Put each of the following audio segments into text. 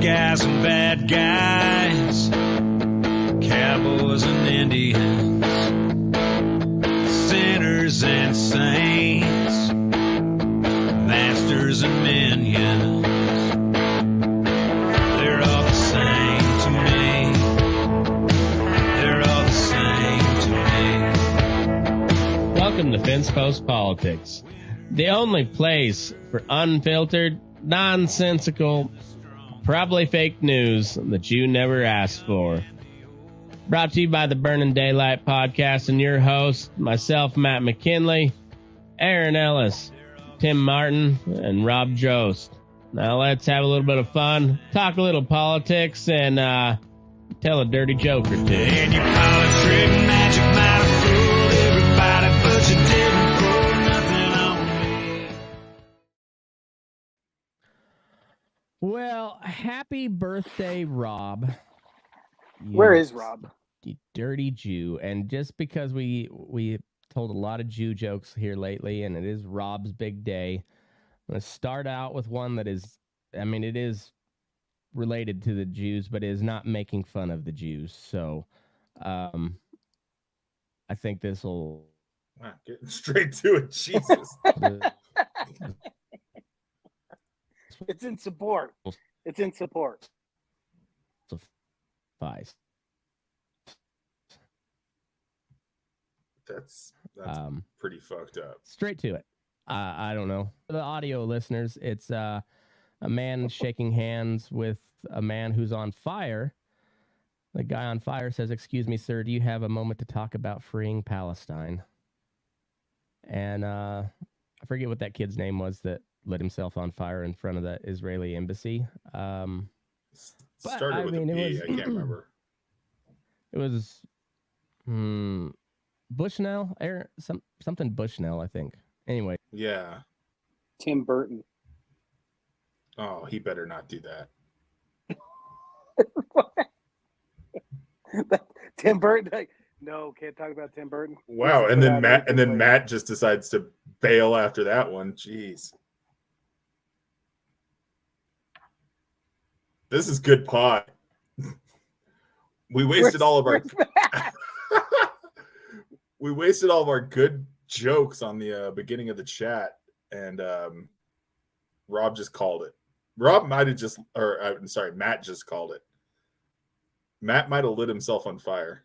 guys and bad guys, cowboys and Indians, sinners and saints, masters and minions. They're all the same to me. They're all the same to me. Welcome to Fence Post Politics, the only place for unfiltered, nonsensical, probably fake news that you never asked for. Brought to you by the Burning Daylight Podcast and your host, myself, Matt McKinley, Aaron Ellis, Tim Martin, and Rob Jost. Now let's have a little bit of fun, talk a little politics, and tell a dirty joke or two. And you call it trick magic, might have fooled everybody, but you didn't pull nothing on me. Well, happy birthday, Rob. Where is Rob? You dirty Jew. And just because we told a lot of Jew jokes here lately, and it is Rob's big day, I'm going to start out with one that is, it is related to the Jews, but it is not making fun of the Jews. So I think this will... Wow, getting straight to it, Jesus. It's in support. It's in support. Suffice. That's pretty fucked up. Straight to it. I don't know. For the audio listeners, it's a man shaking hands with a man who's on fire. The guy on fire says, "Excuse me, sir, do you have a moment to talk about freeing Palestine?" And I forget what that kid's name was that lit himself on fire in front of the Israeli embassy. Started with a B, I can't remember. It was Bushnell, something Bushnell, I think. Anyway. Yeah. Tim Burton. Oh, he better not do that. Tim Burton. Like, no, can't talk about Tim Burton. Wow, and then Matt just decides to bail after that one. Jeez. This is good pod. We wasted all of our we wasted all of our good jokes on the beginning of the chat, and Rob just called it. Matt just called it. Matt might have lit himself on fire.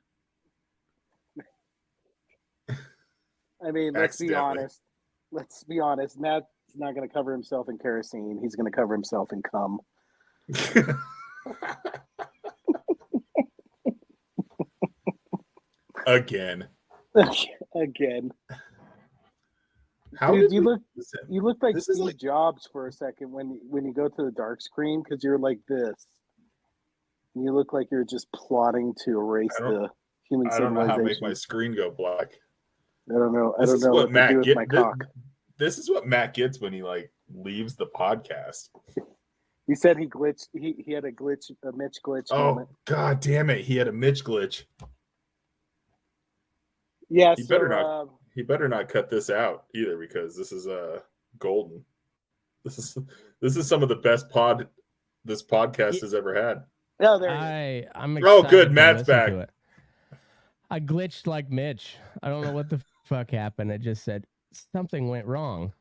Let's be honest. Let's be honest. Matt's not going to cover himself in kerosene. He's going to cover himself in cum. Again. How dude, you look like Steve Jobs for a second when you go to the dark screen, because you're like this. You look like you're just plotting to erase the human civilization. I don't know how to make my screen go black. I don't know what to do with my cock. This is what Matt gets when he leaves the podcast. He said he glitched. He had a Mitch glitch. Oh, moment. God damn it. He had a Mitch glitch. Yeah, he better not cut this out either, because this is golden. This is some of the best this podcast has ever had. No, I'm excited. Oh, good. Matt's back. I glitched like Mitch. I don't know what the fuck happened. It just said something went wrong.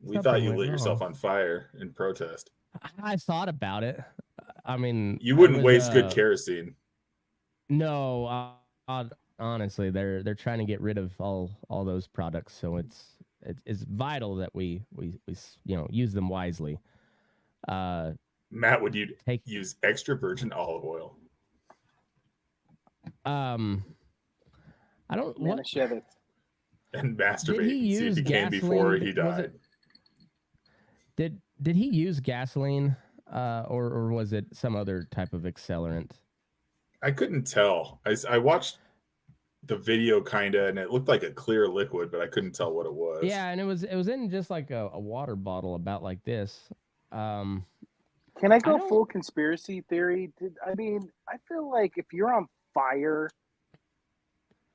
We thought you lit yourself on fire in protest. I thought about it. You wouldn't waste good kerosene. No, honestly, they're trying to get rid of all those products, so it's vital that we use them wisely. Matt, would you use extra virgin olive oil? I don't. Manischewitz. And masturbate. See if he came before he died. Did he use gasoline, or was it some other type of accelerant? I couldn't tell. I watched the video kinda, and it looked like a clear liquid, but I couldn't tell what it was. Yeah, and it was in just like a water bottle about like this. Can I go full conspiracy theory? I feel like if you're on fire,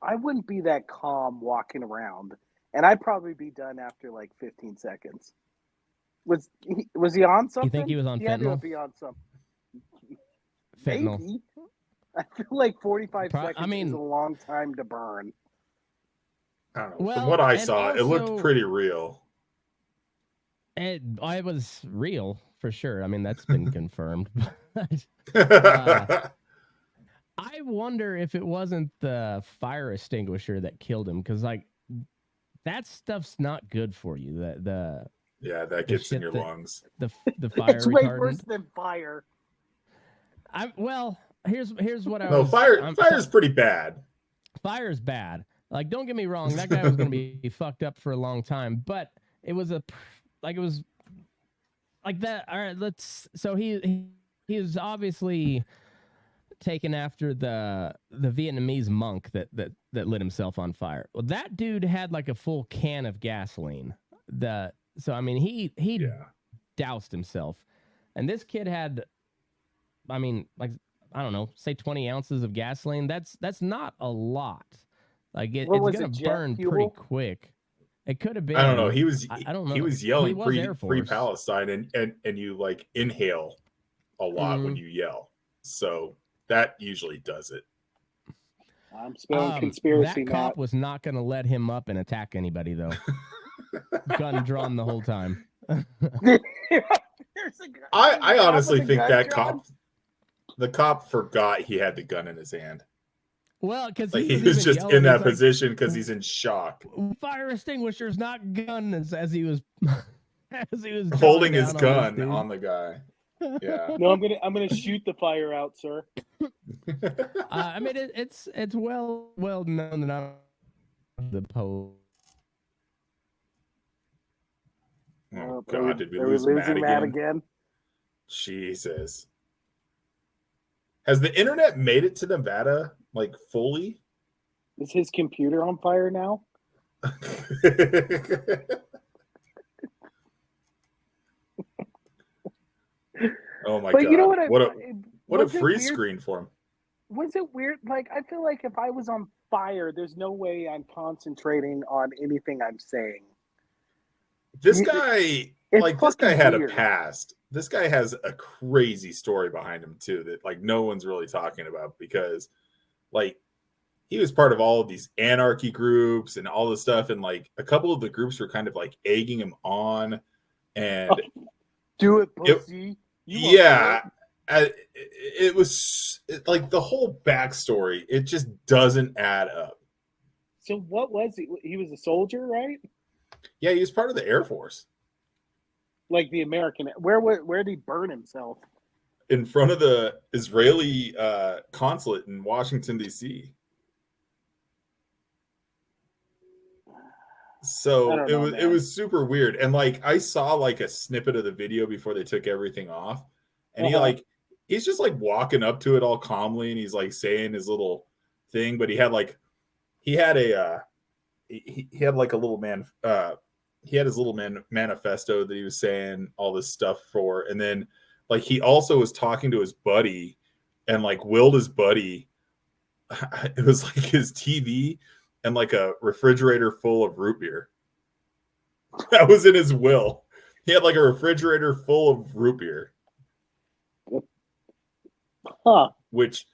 I wouldn't be that calm walking around, and I'd probably be done after like 15 seconds. Was he on something? You think he was on fentanyl? Be on something. fentanyl. Maybe. I feel like 45 seconds I mean, is a long time to burn. I don't know. Well, From what I saw, also, it looked pretty real. I was real for sure. I mean, that's been confirmed. I wonder if it wasn't the fire extinguisher that killed him, because like that stuff's not good for you. That gets in your lungs. The fire It's retardant. way worse than fire. Here's what I no was. Fire's pretty bad. Fire's bad. Like, don't get me wrong, that guy was going to be fucked up for a long time, but it was like that. All right, so he was obviously taken after the Vietnamese monk that lit himself on fire. Well, that dude had like a full can of gasoline. So I mean, he doused himself, and this kid had, I mean, like, I don't know, say 20 ounces of gasoline. That's not a lot. Like it's gonna burn pretty quick. It could have been. I don't know. He was. I don't know. He was yelling free Palestine, and you like inhale a lot when you yell. So that usually does it. I'm spelling conspiracy. That cop was not going to let him up and attack anybody, though. Gun drawn the whole time. I honestly think that the cop forgot he had the gun in his hand. Well, because he was just in that position because he's in shock. Fire extinguisher's not gun as he was holding his gun on the guy. Yeah. No, I'm gonna shoot the fire out, sir. I mean, it's well known that I'm the Pope. Oh God! Did we lose Matt again? Jesus. Has the internet made it to Nevada, like, fully? Is his computer on fire now? Oh my God! You know what a free screen for him. Was it weird? Like, I feel like if I was on fire, there's no way I'm concentrating on anything I'm saying. This guy had a past. This guy has a crazy story behind him too that like no one's really talking about, because like he was part of all of these anarchy groups and all this stuff, and like a couple of the groups were kind of like egging him on and do it, pussy. It was like the whole backstory. It just doesn't add up. So what was he? He was a soldier, right? Yeah, he was part of the Air Force. Like the American. Where did he burn himself? In front of the Israeli consulate in Washington, D.C. So it was super weird. And like I saw like a snippet of the video before they took everything off. And he's just like walking up to it all calmly, and he's like saying his little thing, but he had his little manifesto that he was saying all this stuff for. And then like he also was talking to his buddy and like willed his buddy. It was like his TV and like a refrigerator full of root beer. That was in his will. He had like a refrigerator full of root beer. Huh. Which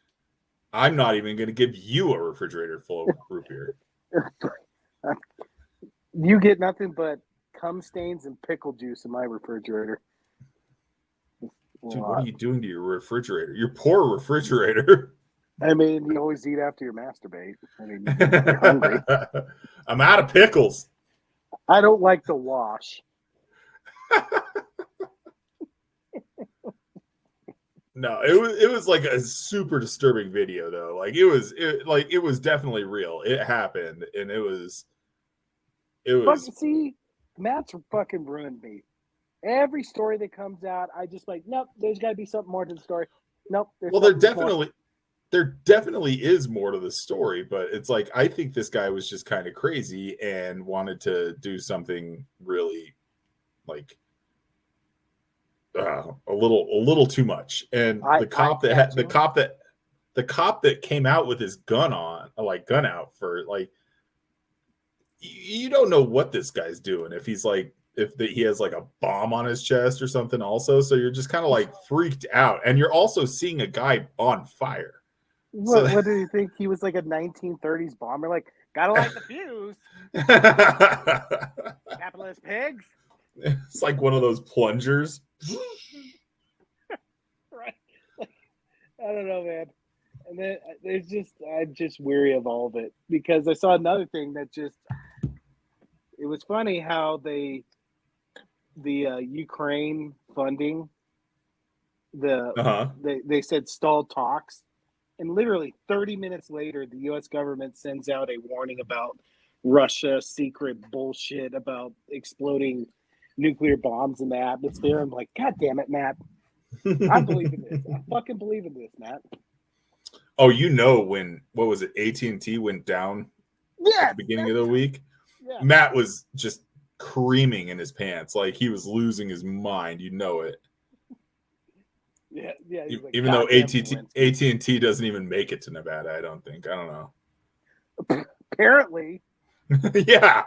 I'm not even going to give you a refrigerator full of root beer. You get nothing but cum stains and pickle juice in my refrigerator. Dude, what are you doing to your refrigerator? Your poor refrigerator. I mean, you always eat after you masturbate. I mean, you're hungry. I'm out of pickles. I don't like the wash. No, it was like a super disturbing video though. Like it was definitely real. It happened, and it was. See, Matt's fucking ruined me. Every story that comes out, I just like, nope. There's got to be something more to the story. Nope. Well, there definitely is more to the story, but it's like I think this guy was just kind of crazy and wanted to do something really, like, a little too much. And the cop that came out with his gun out for like. You don't know what this guy's doing. If he's like he has like a bomb on his chest or something also. So you're just kind of like freaked out. And you're also seeing a guy on fire. What did he think? He was like a 1930s bomber? Like, gotta light the fuse. Capitalist pigs. It's like one of those plungers. Right. I don't know, man. And then I'm just weary of all of it because I saw another thing that it was funny how the Ukraine funding, they said stalled talks, and literally 30 minutes later, the U.S. government sends out a warning about Russia secret bullshit about exploding nuclear bombs in the atmosphere. I'm like, God damn it, Matt. I believe in this. I fucking believe in this, Matt. Oh, what was it? AT&T went down at the beginning of the week. Yeah. Matt was just creaming in his pants, like he was losing his mind. You know it. Yeah. Like, even though AT&T doesn't even make it to Nevada, I don't think. I don't know. Apparently. Yeah.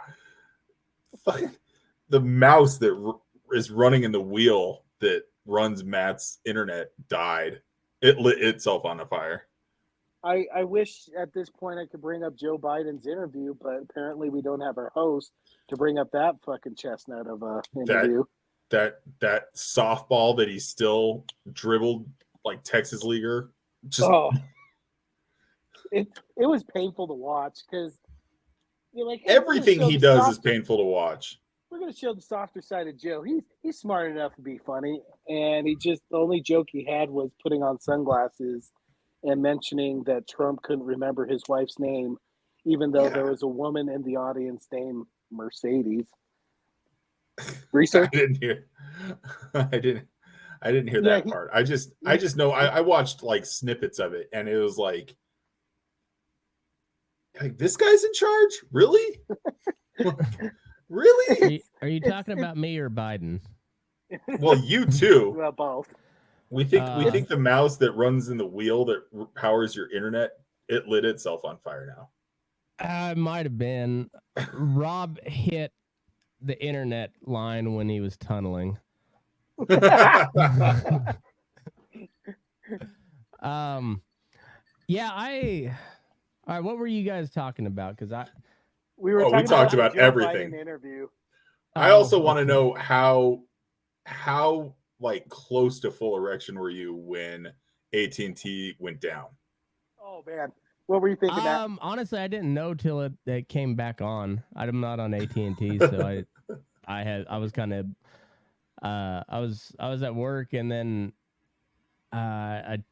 The mouse that is running in the wheel that runs Matt's internet died. It lit itself on a fire. I wish at this point I could bring up Joe Biden's interview, but apparently we don't have our host to bring up that fucking chestnut of a interview. That softball that he still dribbled like Texas leaguer. It was painful to watch because you're like, hey, everything he does is painful to watch. We're gonna show the softer side of Joe. He's smart enough to be funny, and the only joke he had was putting on sunglasses and mentioning that Trump couldn't remember his wife's name, even though there was a woman in the audience named Mercedes. Research? I didn't hear that part. I just know I watched like snippets of it, and it was like this guy's in charge? Really? Really? Are you talking about me or Biden? Well, you too. Well, both. We think the mouse that runs in the wheel that powers your internet, it lit itself on fire now. Might have been. Rob hit the internet line when he was tunneling. All right, what were you guys talking about? Because we talked about everything. Interview. I also want to know how like close to full erection were you when AT&T went down? Oh man, what were you thinking? Honestly, I didn't know till it came back on. I'm not on AT&T, so I was kind of I was at work, and then I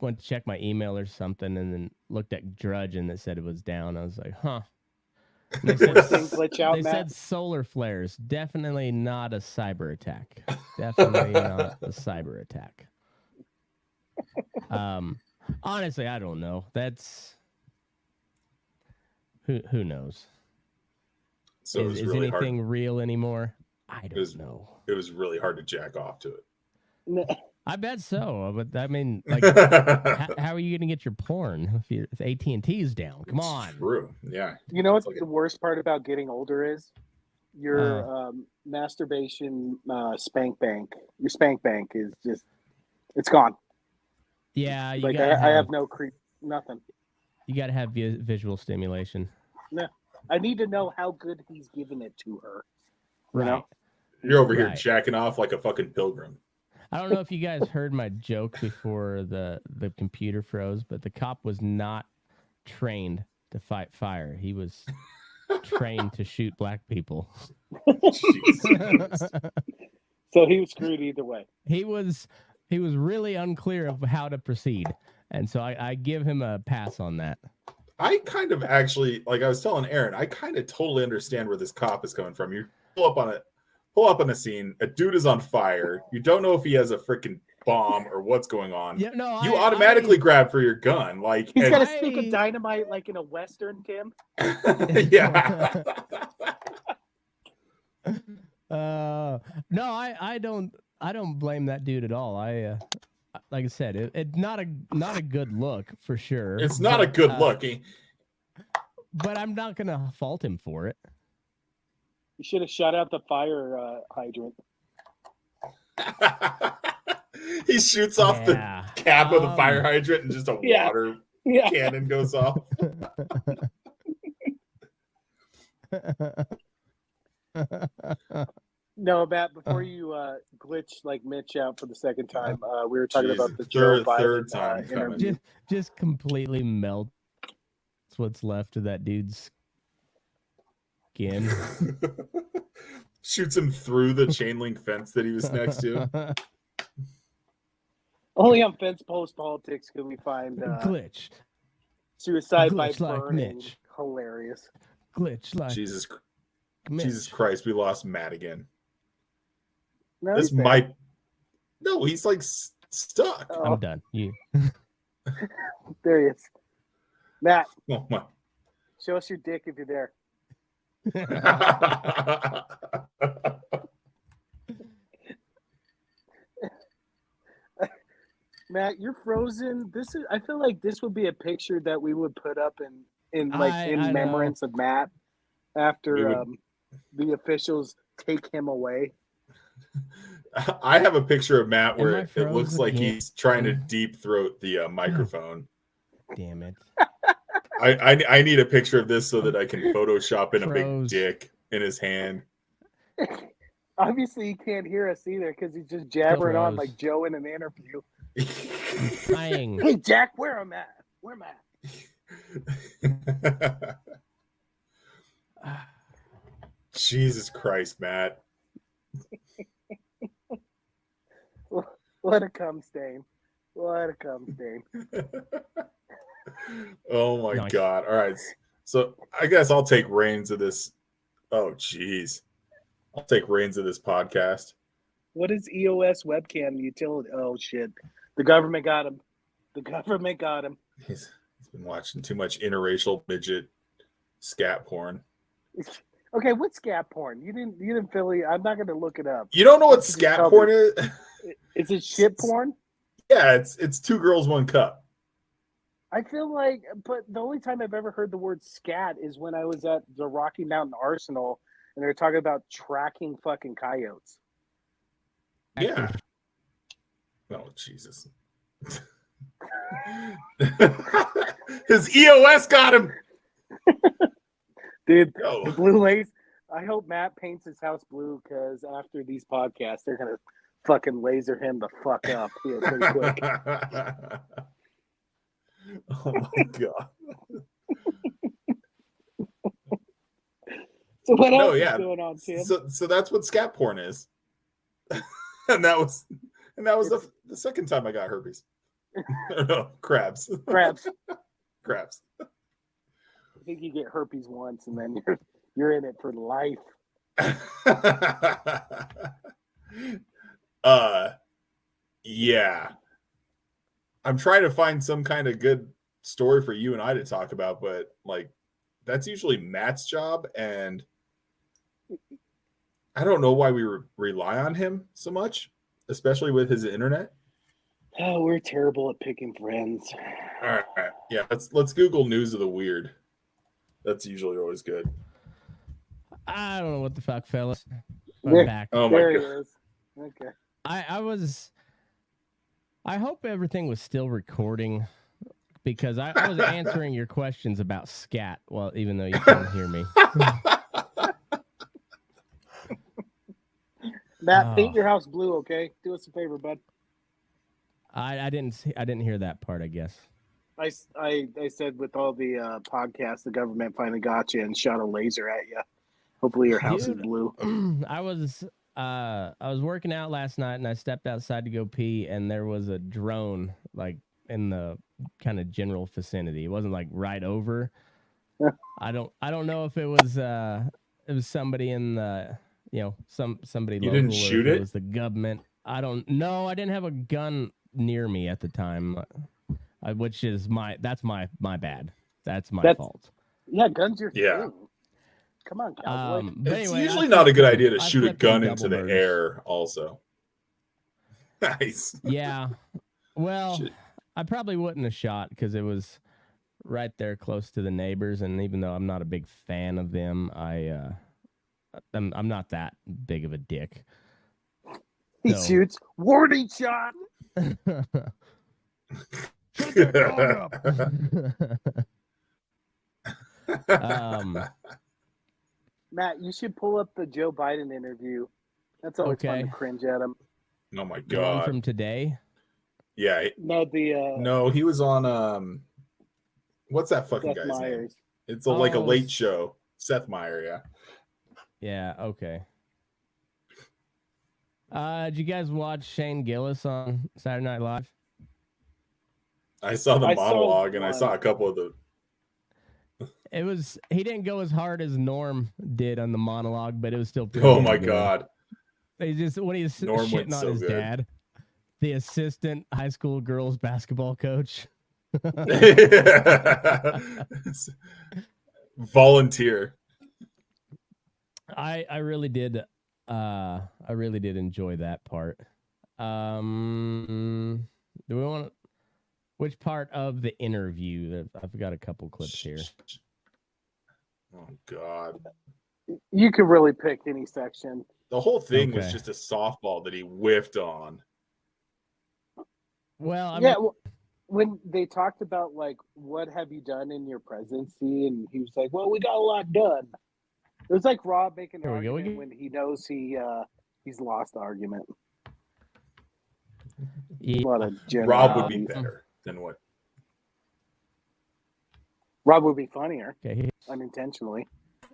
went to check my email or something, and then looked at Drudge, and it said it was down. I was like, huh. They said solar flares. Definitely not a cyber attack. Definitely not a cyber attack. Honestly, I don't know. That's who knows. So is really anything real anymore? I don't know. It was really hard to jack off to it. No. I bet so, but I mean, like, how are you going to get your porn if AT&T is down? Come on. True. Yeah. You know what the worst part about getting older is? Your masturbation spank bank. Your spank bank is it's gone. Yeah. I have no nothing. You got to have visual stimulation. No, I need to know how good he's giving it to her. Right. You know? You're over here jacking off like a fucking pilgrim. I don't know if you guys heard my joke before the computer froze, but the cop was not trained to fight fire. He was trained to shoot black people. So he was screwed either way. He was really unclear of how to proceed. And so I give him a pass on that. I kind of actually, like I was telling Aaron, I kind of totally understand where this cop is coming from. You pull up on a scene, a dude is on fire. You don't know if he has a freaking bomb or what's going on. Yeah, no, you automatically grab for your gun. Like he's got a stick of dynamite like in a Western, Tim. Yeah. No, I don't blame that dude at all. Like I said, it's not a good look for sure. It's not a good look. But I'm not gonna fault him for it. You should have shut out the fire hydrant. He shoots off the cap of the fire hydrant and just a water cannon goes off. No, Matt, before you glitch like Mitch out for the second time, we were talking about the Joe Biden third time interview. Just completely melts what's left of that dude's skin. Shoots him through the chain link fence that he was next to. Only on Fence Post Politics could we find glitch. Suicide glitch by like burning. Mitch. Hilarious. Glitch like Jesus Mitch. Christ, we lost Matt again. No, this might. No, he's like stuck. Oh. I'm done. You. There he is. Matt. Oh my. Show us your dick if you're there. Matt, you're frozen. I feel like this would be a picture that we would put up in remembrance of Matt after the officials take him away. I have a picture of Matt where it looks like he's trying to deep throat the microphone. Damn it. I need a picture of this so that I can Photoshop in a big dick in his hand. Obviously, he can't hear us either because he's just jabbering on like Joe in an interview. Trying. Hey, Jack, where am I? Where am I? Jesus Christ, Matt. What a cum stain. What a cum stain. Oh my God. All right. So I guess I'll take reins of this. Oh, geez. I'll take reins of this podcast. What is EOS webcam utility? Oh, shit. The government got him. The government got him. He's been watching too much interracial midget scat porn. Okay, what's scat porn? You didn't Philly. I'm not going to look it up. You don't know what scat porn is? Is it shit porn? Yeah, it's two girls, one cup. I feel like, but the only time I've ever heard the word scat is when I was at the Rocky Mountain Arsenal and they were talking about tracking fucking coyotes. Yeah. Oh, Jesus. His EOS got him. Dude, the blue lace. I hope Matt paints his house blue because after these podcasts, they're going to fucking laser him the fuck up here pretty quick. Oh, my God. So what else is going on, Tim? So that's what scat porn is. and that was the second time I got herpes. No, crabs. Crabs. Crabs. I think you get herpes once and then you're in it for life. Yeah. I'm trying to find some kind of good story for you and I to talk about, but like that's usually Matt's job, and I don't know why we rely on him so much, especially with his internet. Oh, we're terrible at picking friends. All right. Yeah, let's Google news of the weird. That's usually always good. I don't know what the fuck, fellas. I'm back. Oh my there God. he is. Okay. I hope everything was still recording because I was answering your questions about scat. Well, even though you couldn't hear me. Matt, paint your house blue, okay? Do us a favor, bud. I didn't hear that part, I guess. I said with all the podcasts, the government finally got you and shot a laser at you. Hopefully your house is blue. I was working out last night and I stepped outside to go pee and there was a drone like in the kind of general vicinity. It wasn't like right over. I don't know if it was somebody in the somebody you local didn't shoot it was the government. I don't know. I didn't have a gun near me at the time, which is that's my bad. That's my fault. Yeah, guns your thing. Come on, cowboy. It's usually not a good idea to shoot a gun into the air also. Nice. Yeah. Well, I probably wouldn't have shot because it was right there close to the neighbors, and even though I'm not a big fan of them, I I'm not that big of a dick. He shoots. Warning shot. Shut that dog up. Matt, you should pull up the Joe Biden interview. That's always fun to cringe at him. Oh my god! The one from today. Yeah. No, he was on what's that fucking Seth guy's Meyers. name? It's like a late show. Seth Meyers, yeah. Yeah, okay. Did you guys watch Shane Gillis on Saturday Night Live? I saw the monologue and I saw a couple of the. He didn't go as hard as Norm did on the monologue, but it was still pretty my good. god. He just when he's shitting on his dad, the assistant high school girls basketball coach. Volunteer. I really did enjoy that part. Do we want which part of the interview? I've got a couple clips here. Oh god. You could really pick any section. The whole thing was just a softball that he whiffed on. Well, when they talked about like what have you done in your presidency, and he was like, "Well, we got a lot done." It was like Rob making an argument when he knows he's lost the argument. Yeah. Rob would be better than what? Rob would be funnier. Okay. Unintentionally.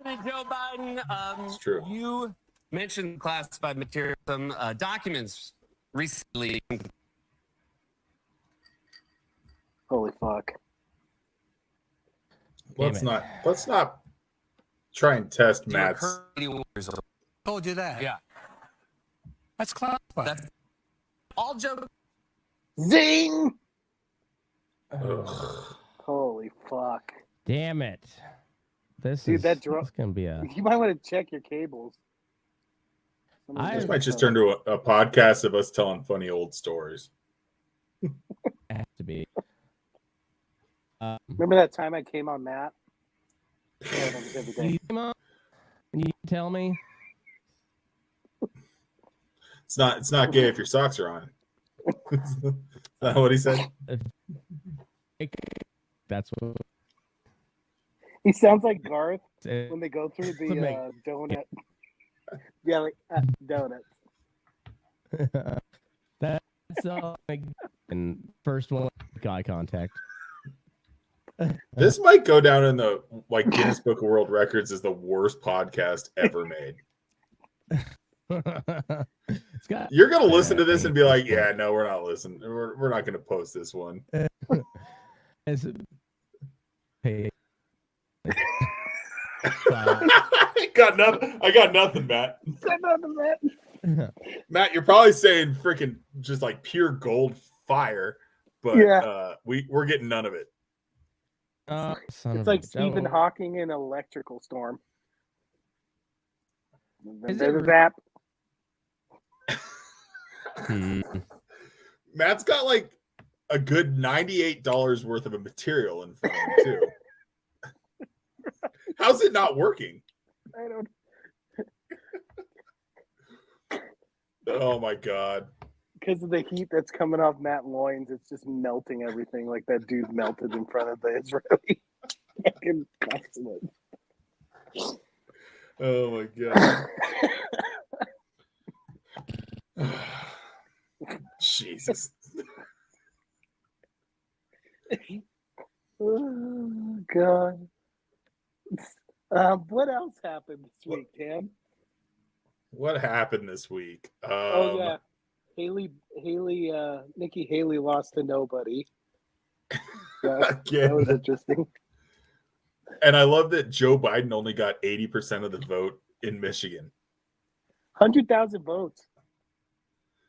Joe Biden, it's true. You mentioned classified material, some documents recently. Holy fuck! Let's not try and test Matt's. Told you that. Yeah. That's classified. That's all Joe. Zing! Ugh. Holy fuck! Damn it! This is gonna be a. You might want to check your cables. This might just turn to a podcast of us telling funny old stories. Have to be. Remember that time I came on Matt? You tell me. It's not gay if your socks are on. Is that what he said? That's what. He sounds like Garth when they go through the donut. Yeah, like donuts. That's all. And first one, eye contact. This might go down in the Guinness Book of World Records as the worst podcast ever made. You're gonna listen to this and be like, "Yeah, no, we're not listening. We're not gonna post this one." Hey. I got nothing, Matt. Matt, you're probably saying freaking just like pure gold fire, but we're getting none of it. It's like Stephen Hawking in Electrical Storm. There's a zap. Matt's got like a good $98 worth of a material in front of him too. How's it not working? I don't. Oh my god! Because of the heat that's coming off Matt loins, it's just melting everything. Like that dude melted in front of the Israeli fucking consulate. Oh my god! Jesus. Oh god. What else happened this week, Tam? What happened this week? Nikki Haley lost to nobody. That was interesting. And I love that Joe Biden only got 80% of the vote in Michigan. 100,000 votes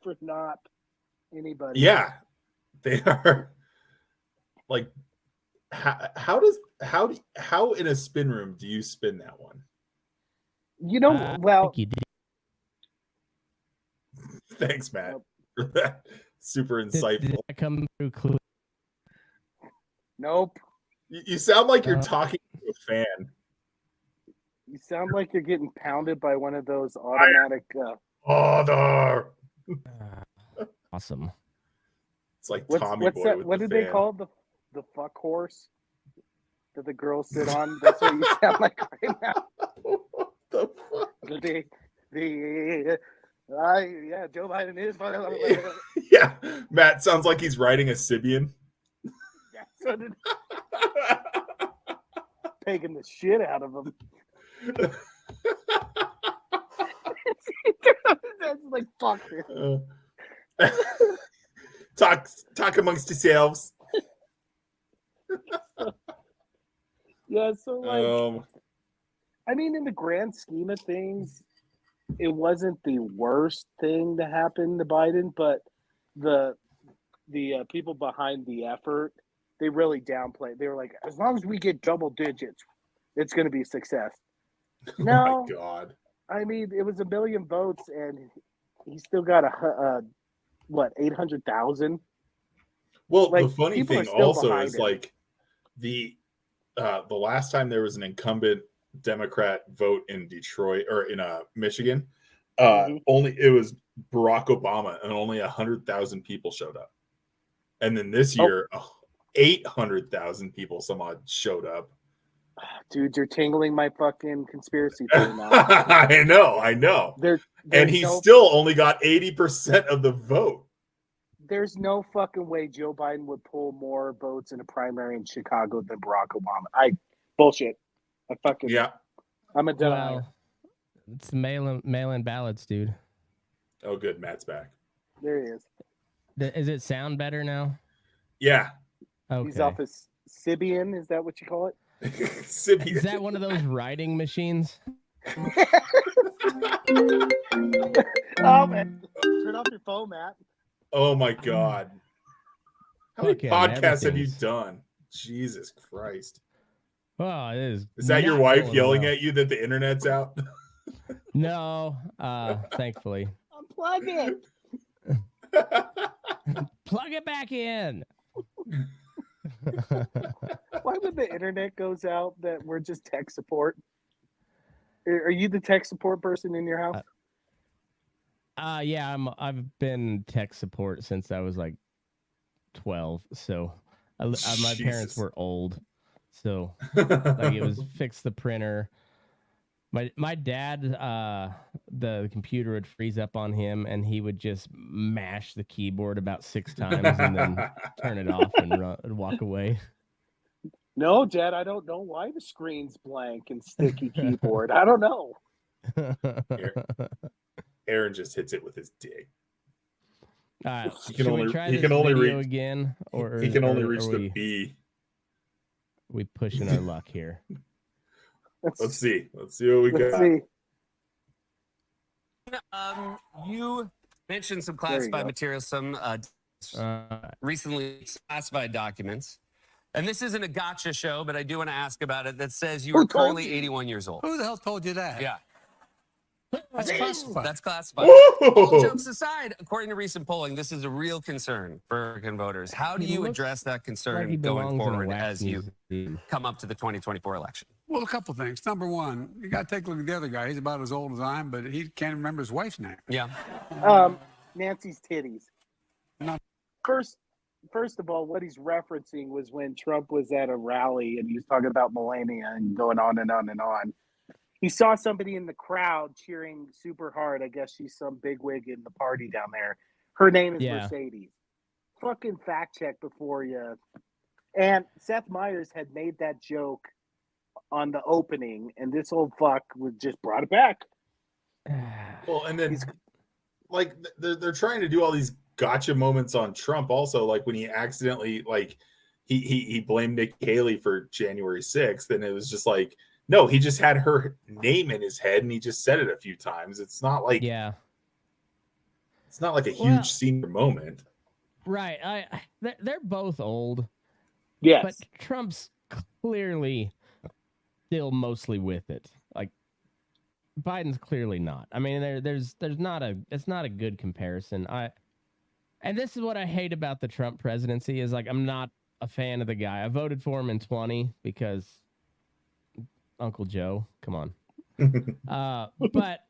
for not anybody. Yeah, they are like. How in a spin room do you spin that one? Well, you did. Thanks, Matt, for that super insightful. Did that come through clear? Nope. You sound like you're talking to a fan. You sound like you're getting pounded by one of those automatic. Father. Awesome. It's like What's Tommy Boy that? with What the did they fan. call the fuck horse that the girls sit on? That's what you sound like right now. What the fuck? Yeah, Joe Biden is. Yeah, Matt sounds like he's riding a Sibian. Yeah, so did pegging the shit out of him. That's like fuck this. Talk amongst yourselves. Yeah, so like, I mean, in the grand scheme of things, it wasn't the worst thing to happen to Biden, but the people behind the effort, they really downplayed. They were like, as long as we get double digits, it's going to be a success. No, oh my God. I mean, it was 1 million votes, and he still got 800,000. Well, Like, the funny people are thing still also behind is him. like the last time there was an incumbent Democrat vote in Detroit or in Michigan, only it was Barack Obama, and only 100,000 people showed up. And then this year, 800,000 people somehow showed up. Dude, you're tingling my fucking conspiracy theory now. I know. And he still only got 80% of the vote. There's no fucking way Joe Biden would pull more votes in a primary in Chicago than Barack Obama. Bullshit. I'm a denier. Well, it's mail-in ballots, dude. Oh, good. Matt's back. There he is. Does it sound better now? Yeah. Okay. He's off his Sibian. Is that what you call it? Sibian. Is that one of those writing machines? Oh, man. Turn off your phone, Matt. Oh, my God. How many podcasts have you everything's- done? Jesus Christ. Well, it is. Is that your wife going yelling well. at you that the internet's out? No, thankfully. Unplug it. Plug it back in. Why when the internet goes out that we're just tech support? Are you the tech support person in your house? Yeah, I've been tech support since I was like 12. So my parents were old. So like it was fix the printer. My dad, the computer would freeze up on him, and he would just mash the keyboard about 6 times and then turn it off and walk away. No, Dad, I don't know why the screen's blank and sticky keyboard. I don't know. Aaron just hits it with his dick. He can only reach again, or he can only reach the B. We pushing our luck here. Let's see what we got. You mentioned some classified materials, some recently classified documents. And this isn't a gotcha show, but I do want to ask about it. That says you are currently 81 years old. Who the hell told you that? Yeah. That's classified. That's classified. All jokes aside, according to recent polling, this is a real concern for American voters. How do you address that concern going forward as you come up to the 2024 election? Well, a couple things. Number one, you got to take a look at the other guy. He's about as old as I am, but he can't remember his wife's name. Yeah. Nancy's titties. No. First of all, what he's referencing was when Trump was at a rally and he was talking about Melania and going on and on and on. He saw somebody in the crowd cheering super hard. I guess she's some bigwig in the party down there. Her name is Mercedes. Fucking fact check before you. And Seth Meyers had made that joke on the opening, and this old fuck was just brought it back. Well, and then like they're trying to do all these gotcha moments on Trump also, like when he accidentally he blamed Nikki Haley for January 6th, and it was just like, no, he just had her name in his head and he just said it a few times. It's not like it's not like a huge senior moment. Right. They're both old. Yes. But Trump's clearly still mostly with it. Like Biden's clearly not. I mean, it's not a good comparison. And this is what I hate about the Trump presidency is like I'm not a fan of the guy. I voted for him in 2020 because Uncle Joe, come on. But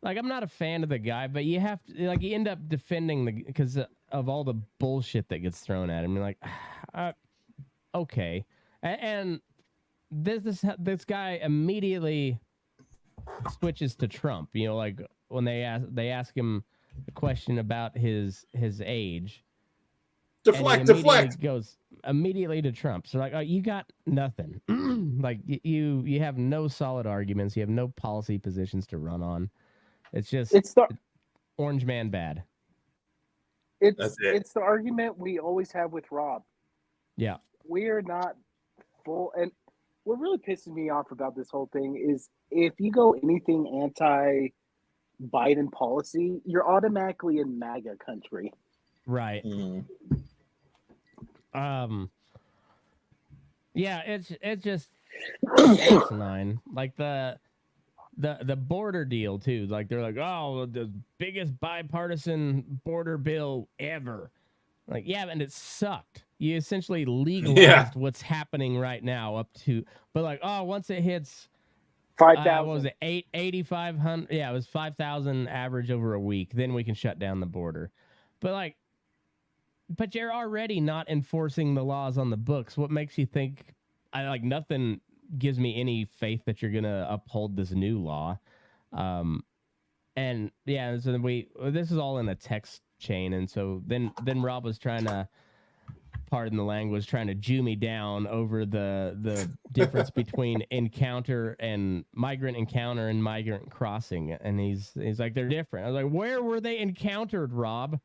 like, I'm not a fan of the guy, but you have to, like, you end up defending because of all the bullshit that gets thrown at him. You're like, okay. And this guy immediately switches to Trump. You know, like when they ask him a question about his age. Deflect. Goes immediately to Trump. So like, oh, you got nothing. Like you have no solid arguments. You have no policy positions to run on. It's just orange man bad. It's the argument we always have with Rob. Yeah, we are not full. And what really pisses me off about this whole thing is if you go anything anti-Biden policy, you're automatically in MAGA country. Right. Yeah, it's just asinine. Like the border deal too. Like they're like, oh, the biggest bipartisan border bill ever. Like, yeah, and it sucked. You essentially legalized what's happening right now up to, but like, oh, once it hits 5,000, what was it, 8,500? Yeah, it was 5,000 average over a week. Then we can shut down the border. But you're already not enforcing the laws on the books. What makes you think? Nothing gives me any faith that you're gonna uphold this new law. And yeah, so this is all in a text chain, and so then Rob was trying to, pardon the language, trying to Jew me down over the difference between migrant encounter and migrant crossing, and he's like, they're different. I was like, where were they encountered, Rob?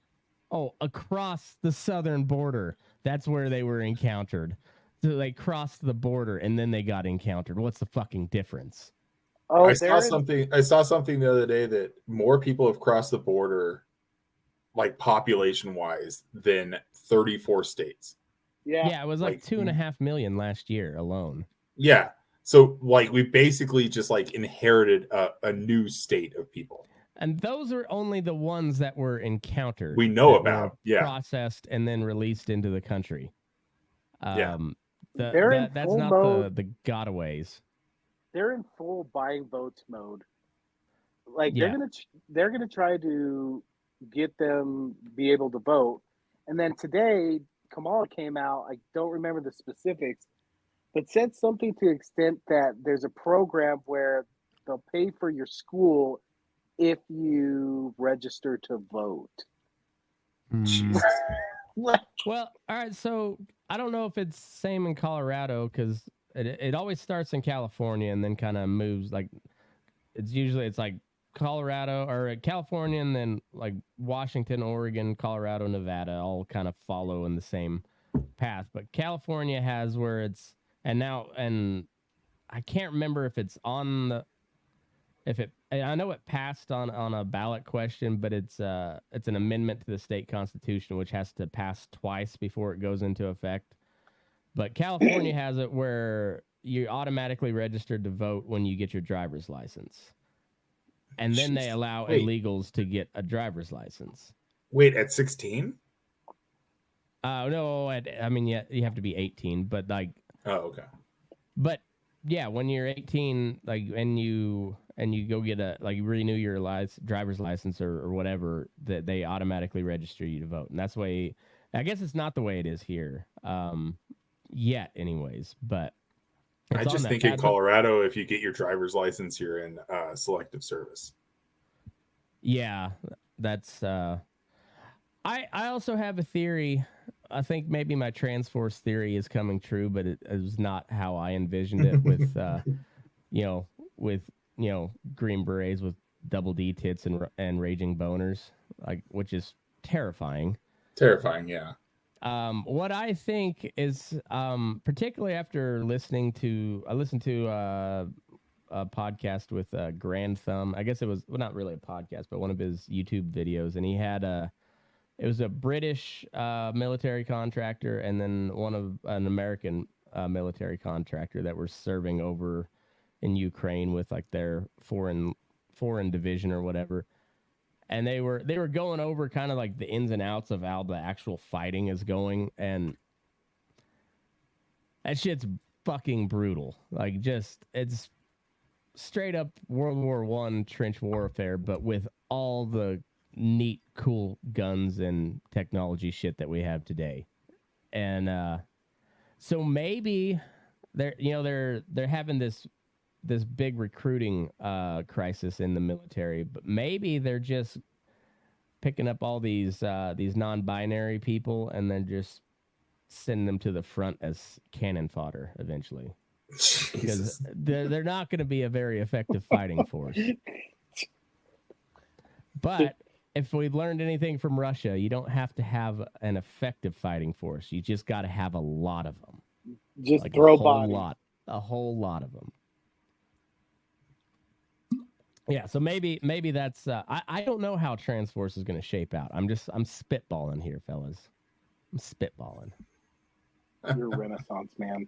Oh, across the southern border. That's where they were encountered. So they crossed the border and then they got encountered. What's the fucking difference? Oh, I saw something the other day that more people have crossed the border, like population wise, than 34 states. Yeah, it was like 2.5 million last year alone. Yeah. So like we basically just like inherited a new state of people. And those are only the ones that were encountered. We know about, processed and then released into the country. They're that's not mode. The gotaways. They're in full buying votes mode. Like they're gonna try to get them be able to vote. And then today, Kamala came out. I don't remember the specifics, but said something to the extent that there's a program where they'll pay for your school if you register to vote. Jesus. Well, all right. So I don't know if it's same in Colorado because it always starts in California and then kind of moves. Like it's like Colorado or California and then like Washington, Oregon, Colorado, Nevada all kind of follow in the same path. But California has where it's and I can't remember if it's on the. I know it passed on a ballot question, but it's an amendment to the state constitution, which has to pass twice before it goes into effect. But California has it where you're automatically registered to vote when you get your driver's license. And then they allow illegals to get a driver's license. Wait, at 16? No, you have to be 18, but like... Oh, okay. But, yeah, when you're 18, like, and you go get renew your driver's license or whatever, that they automatically register you to vote. And that's the way, I guess it's not the way it is here, yet anyways, but I just think in Colorado, if you get your driver's license, you're in selective service. Yeah, that's, I also have a theory. I think maybe my Transforce theory is coming true, but it was not how I envisioned it with, Green Berets with double D tits and raging boners, like, which is terrifying. Terrifying, yeah. What I think is, particularly after I listened to a podcast with Grand Thumb. I guess it was not really a podcast, but one of his YouTube videos, and he had it was a British military contractor and then an American military contractor that were serving over in Ukraine with like their foreign division or whatever. And they were going over kind of like the ins and outs of how the actual fighting is going, and that shit's fucking brutal. Like, just it's straight up World War I trench warfare, but with all the neat, cool guns and technology shit that we have today. And so maybe they're having this big recruiting crisis in the military, but maybe they're just picking up all these non-binary people and then just sending them to the front as cannon fodder eventually. Because they're not going to be a very effective fighting force. But if we learned anything from Russia, you don't have to have an effective fighting force. You just got to have a lot of them. Just like throw a whole lot of them. Yeah, so maybe that's I don't know how Transforce is going to shape out. I'm spitballing here, fellas. I'm spitballing. You're a Renaissance man.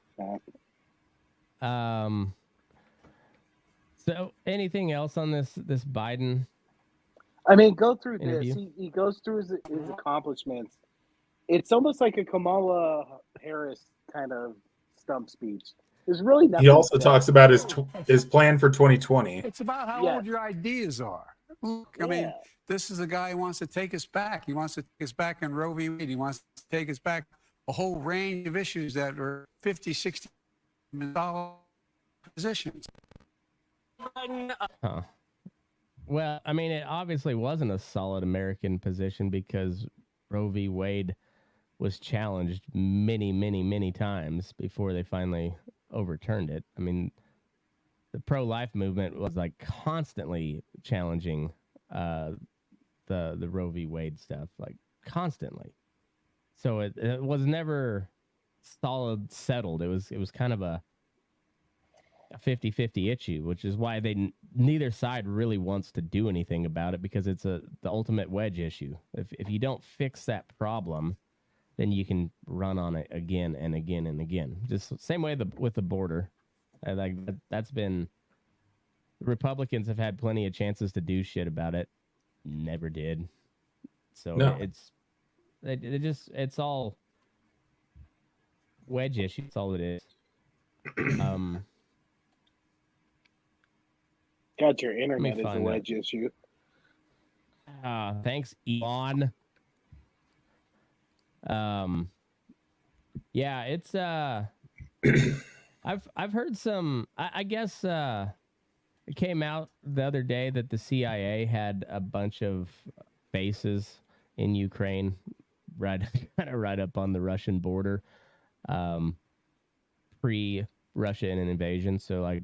So anything else on this Biden? I mean, go through interview? this. He goes through his accomplishments. It's almost like a Kamala Harris kind of stump speech. There's really nothing. He also talks about his plan for 2020. It's about how old your ideas are. Look, I mean, this is a guy who wants to take us back. He wants to take us back on Roe v. Wade. He wants to take us back a whole range of issues that are $50, $60 million positions. Huh. Well, I mean, it obviously wasn't a solid American position because Roe v. Wade was challenged many, many, many times before they finally overturned it. I mean, the pro-life movement was like constantly challenging the Roe v. Wade stuff, like constantly. So it was never solid settled. It was kind of a 50-50 issue, which is why neither side really wants to do anything about it, because it's the ultimate wedge issue. If you don't fix that problem, then you can run on it again and again and again. Just same way with the border. That's been, Republicans have had plenty of chances to do shit about it, never did. So no. It's all wedge issue. That's all it is. God, your internet is a wedge issue. Thanks, Elon. Yeah, it's I've heard some. I guess it came out the other day that the CIA had a bunch of bases in Ukraine, right up on the Russian border, pre-Russian invasion. So like,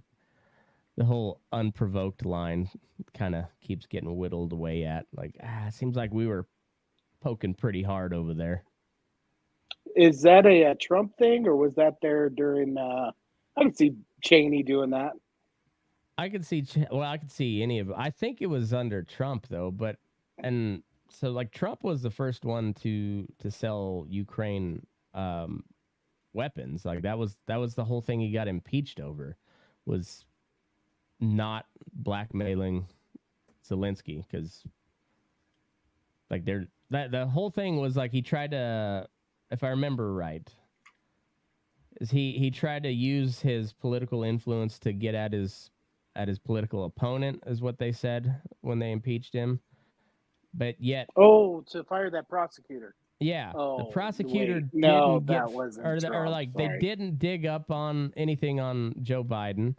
the whole unprovoked line kind of keeps getting whittled away at. Like, it seems like we were poking pretty hard over there. Is that a Trump thing, or was that there during? I could see Cheney doing that. I could see any of it. I think it was under Trump though, and so like Trump was the first one to sell Ukraine weapons. Like that was the whole thing he got impeached over, was not blackmailing Zelensky, because like the whole thing was like he tried to, if I remember right, is he tried to use his political influence to get at his political opponent, is what they said when they impeached him. But yet, to fire that prosecutor. Yeah, the prosecutor they didn't dig up on anything on Joe Biden,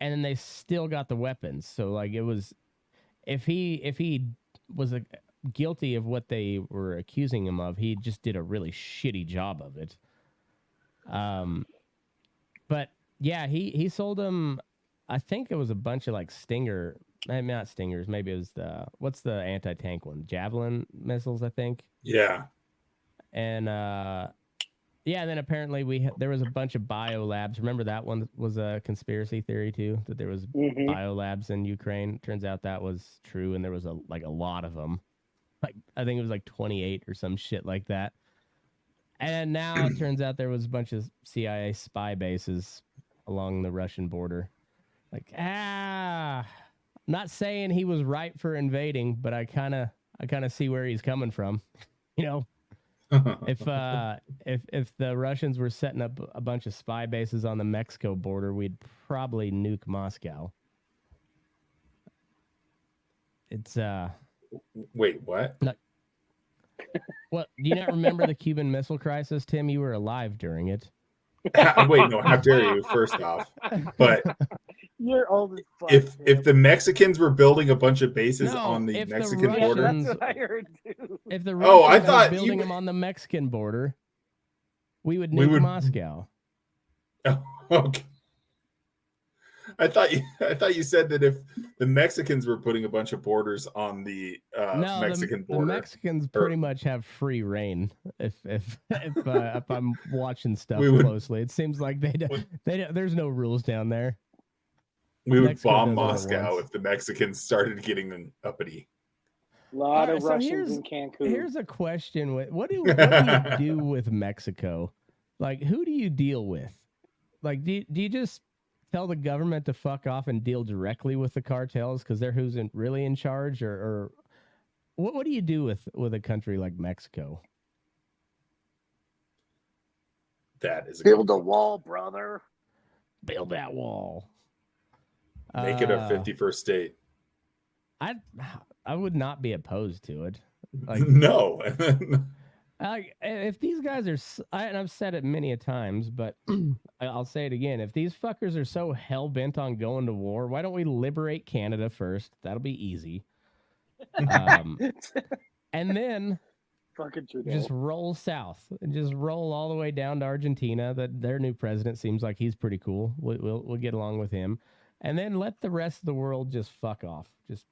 and then they still got the weapons. So like it was, if he was guilty of what they were accusing him of, he just did a really shitty job of it. But yeah, he sold him, I think it was a bunch of like Stinger, maybe not Stingers, maybe it was what's the anti-tank one? Javelin missiles, I think. Yeah. And then apparently there was a bunch of biolabs. Remember that one was a conspiracy theory too, that there was biolabs in Ukraine. Turns out that was true, and there was a lot of them. Like I think it was like 28 or some shit like that. And now it turns out there was a bunch of CIA spy bases along the Russian border. Like, not saying he was right for invading, but I kind of see where he's coming from. You know, if the Russians were setting up a bunch of spy bases on the Mexico border, we'd probably nuke Moscow. It's Wait, what? What? Do you not remember the Cuban Missile Crisis, Tim? You were alive during it. Wait, no, how dare you, first off. But you're old as fuck. If the Mexicans were building a bunch of bases on the if Mexican the border. Russians, that's what I heard too. If the Russians I thought were building them on the Mexican border, we would nuke Moscow. Oh, okay. I thought you said that if the Mexicans were putting a bunch of borders on the Mexican border, the Mexicans pretty much have free reign. If I'm watching stuff closely, it seems like there's no rules down there. We would bomb Moscow if the Mexicans started getting uppity. A lot of Russians in Cancun. Here's a question: what do you do with Mexico? Like, who do you deal with? Like, do you just tell the government to fuck off and deal directly with the cartels because they're who's really in charge, or what do you do with a country like Mexico? That is build a wall, brother. Build that wall. Make it a 51st state. I would not be opposed to it. Like, no. If these guys are, and I've said it many a times, but I'll say it again. If these fuckers are so hell bent on going to war, why don't we liberate Canada first? That'll be easy. And then just roll south and just roll all the way down to Argentina. That their new president seems like he's pretty cool. We'll get along with him, and then let the rest of the world just fuck off. Just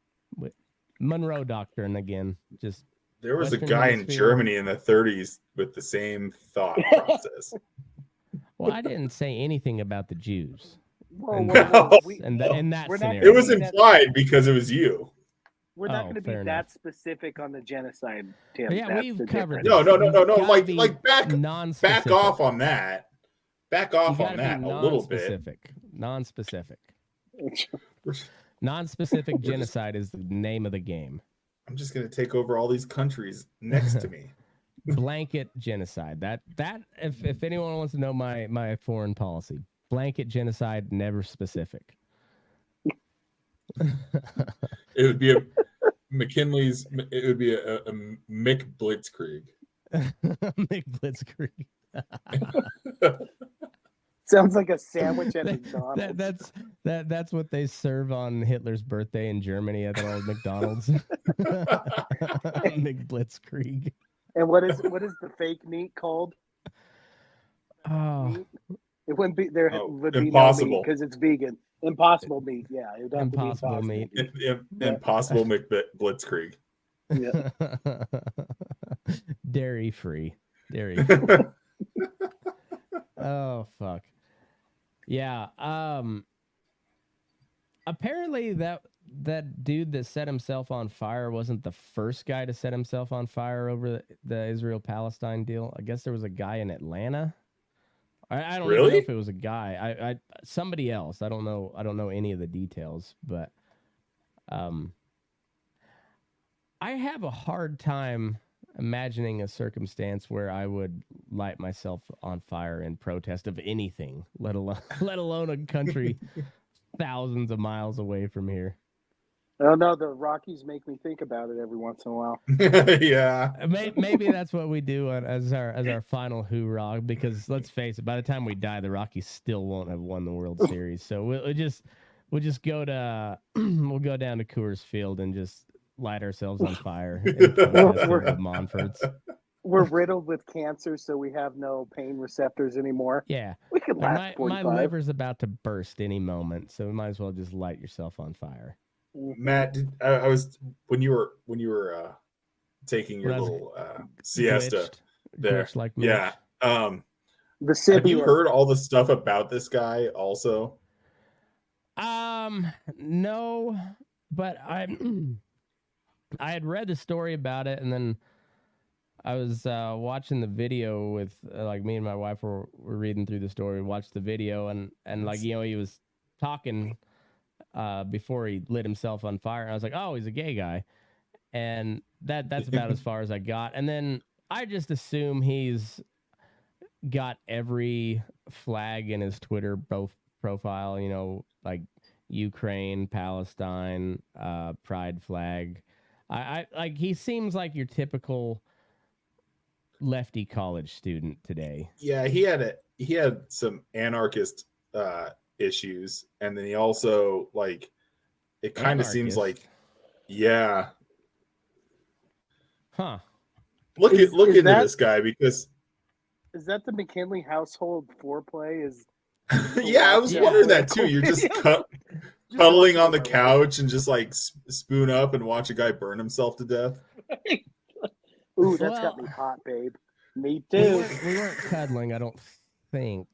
Monroe Doctrine again. Just. There was a guy in Germany in the 30s with the same thought process. Well, I didn't say anything about the Jews. In that scenario. It was implied because it was you. We're not going to be that specific on the genocide, Tim. Yeah, we've covered. No. Like back off on that. Back off on that a little bit. Non-specific. Non-specific genocide is the name of the game. I'm just going to take over all these countries next to me. Blanket genocide. That if anyone wants to know my foreign policy, blanket genocide, never specific. It would be a McKinley's. It would be a Mick Blitzkrieg. Mick Blitzkrieg. Sounds like a sandwich at McDonald's. That's what they serve on Hitler's birthday in Germany at the old McDonald's. Mick Blitzkrieg. And what is the fake meat called? Oh, meat? It wouldn't be there. Would be impossible no meat because it's vegan. Impossible meat. Yeah, it would have impossible to be meat. Impossible Mick Blitzkrieg. Yeah. Dairy free. Oh fuck. Yeah. Apparently that dude that set himself on fire wasn't the first guy to set himself on fire over the Israel-Palestine deal. I guess there was a guy in Atlanta. I don't even know if it was a guy. I somebody else. I don't know any of the details, but I have a hard time imagining a circumstance where I would light myself on fire in protest of anything, let alone a country thousands of miles away from here. I don't know. The Rockies make me think about it every once in a while. Yeah. Maybe that's what we do as our final hoorah, because let's face it, by the time we die, the Rockies still won't have won the World Series. So we'll just go to we'll go down to Coors Field and just light ourselves on fire. We're riddled with cancer, so we have no pain receptors anymore. Yeah. We could last 45. My liver's about to burst any moment, so we might as well just light yourself on fire. Matt, I was when you were taking your little siesta there. Like yeah. Have you heard all the stuff about this guy also? No, but I had read the story about it, and then I was watching the video with like me and my wife were reading through the story, watched the video, and like, you know, he was talking before he lit himself on fire, and I was like, oh, he's a gay guy, and that's about as far as I got. And then I just assume he's got every flag in his Twitter profile, you know, like Ukraine, Palestine, pride flag. I like he seems like your typical lefty college student today. Yeah, he had some anarchist issues, and then he also like it kind of seems like yeah. Huh. Look into this guy because is that the McKinley household foreplay? Is yeah, I was wondering that too. You're just cuddling on the couch and just like spoon up and watch a guy burn himself to death. Ooh, that's got me hot, babe. Me too. We weren't cuddling, I don't think.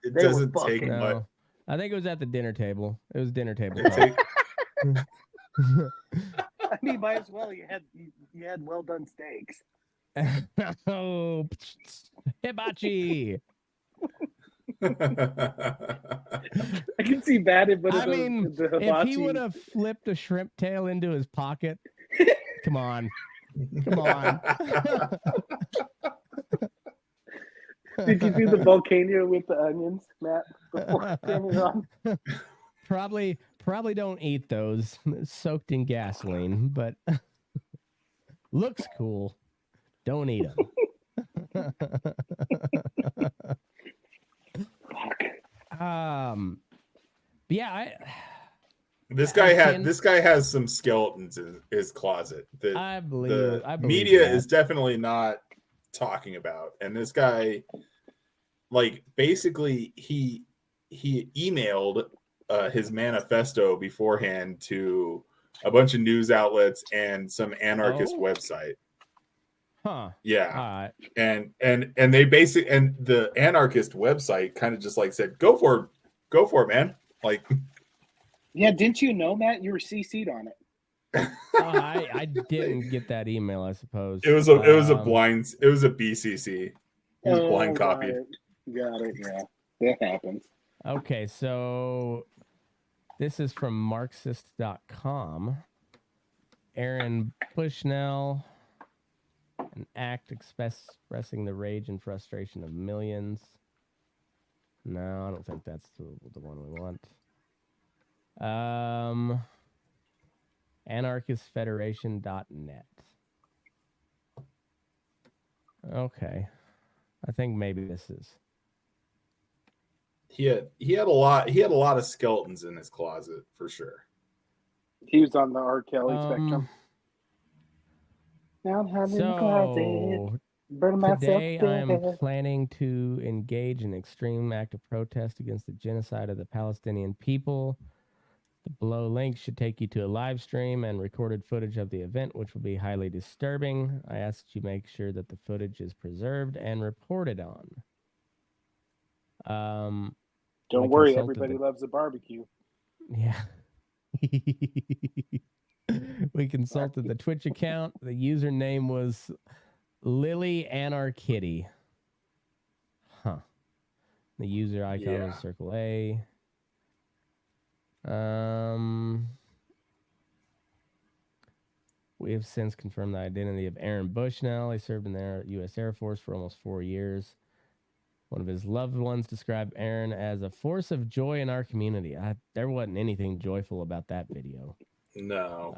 It doesn't take much. I think it was at the dinner table. It was dinner table. I mean, might as well. You had well done steaks. Oh, hibachi. I can see that, but I mean, if he would have flipped a shrimp tail into his pocket, come on. Did you do the volcano with the onions, Matt? Before coming on? Probably don't eat those. Soaked in gasoline, but looks cool. Don't eat them. Yeah, this guy has some skeletons in his closet that I believe media that. is definitely not talking about. And this guy, like, basically he emailed his manifesto beforehand to a bunch of news outlets and some anarchist website. Huh. Yeah. And they basically, and the anarchist website kind of just like said, go for it, man. Like, yeah, didn't you know, Matt? You were CC'd on it. I didn't get that email, I suppose. It was a BCC. It was blind copied. Got it. Yeah, that happens. Okay, so this is from Marxist.com. Aaron Bushnell, an act expressing the rage and frustration of millions. No, I don't think that's the one we want. Anarchistfederation.net. Okay. I think maybe this is. He had a lot of skeletons in his closet for sure. He was on the R. Kelly spectrum. Now I'm having the closet. Today I'm planning to engage in extreme act of protest against the genocide of the Palestinian people. The below link should take you to a live stream and recorded footage of the event, which will be highly disturbing. I ask that you make sure that the footage is preserved and reported on. Don't worry, everybody loves a barbecue. Yeah. We consulted the Twitch account. The username was Lily Anarkitty. Huh. The user icon was circle A. We have since confirmed the identity of Aaron Bushnell. He served in the U.S. Air Force for almost 4 years. One of his loved ones described Aaron as a force of joy in our community. There wasn't anything joyful about that video. No.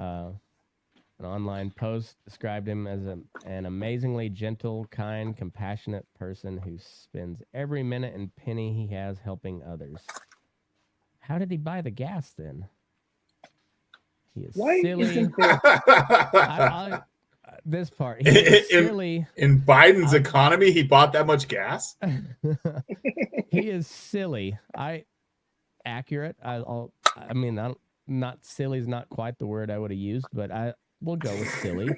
An online post described him as an amazingly gentle, kind, compassionate person who spends every minute and penny he has helping others. How did he buy the gas then? He is silly. This part. He is silly. In Biden's economy, he bought that much gas? He is silly. Accurate. Not silly is not quite the word I would have used, but we'll go with silly.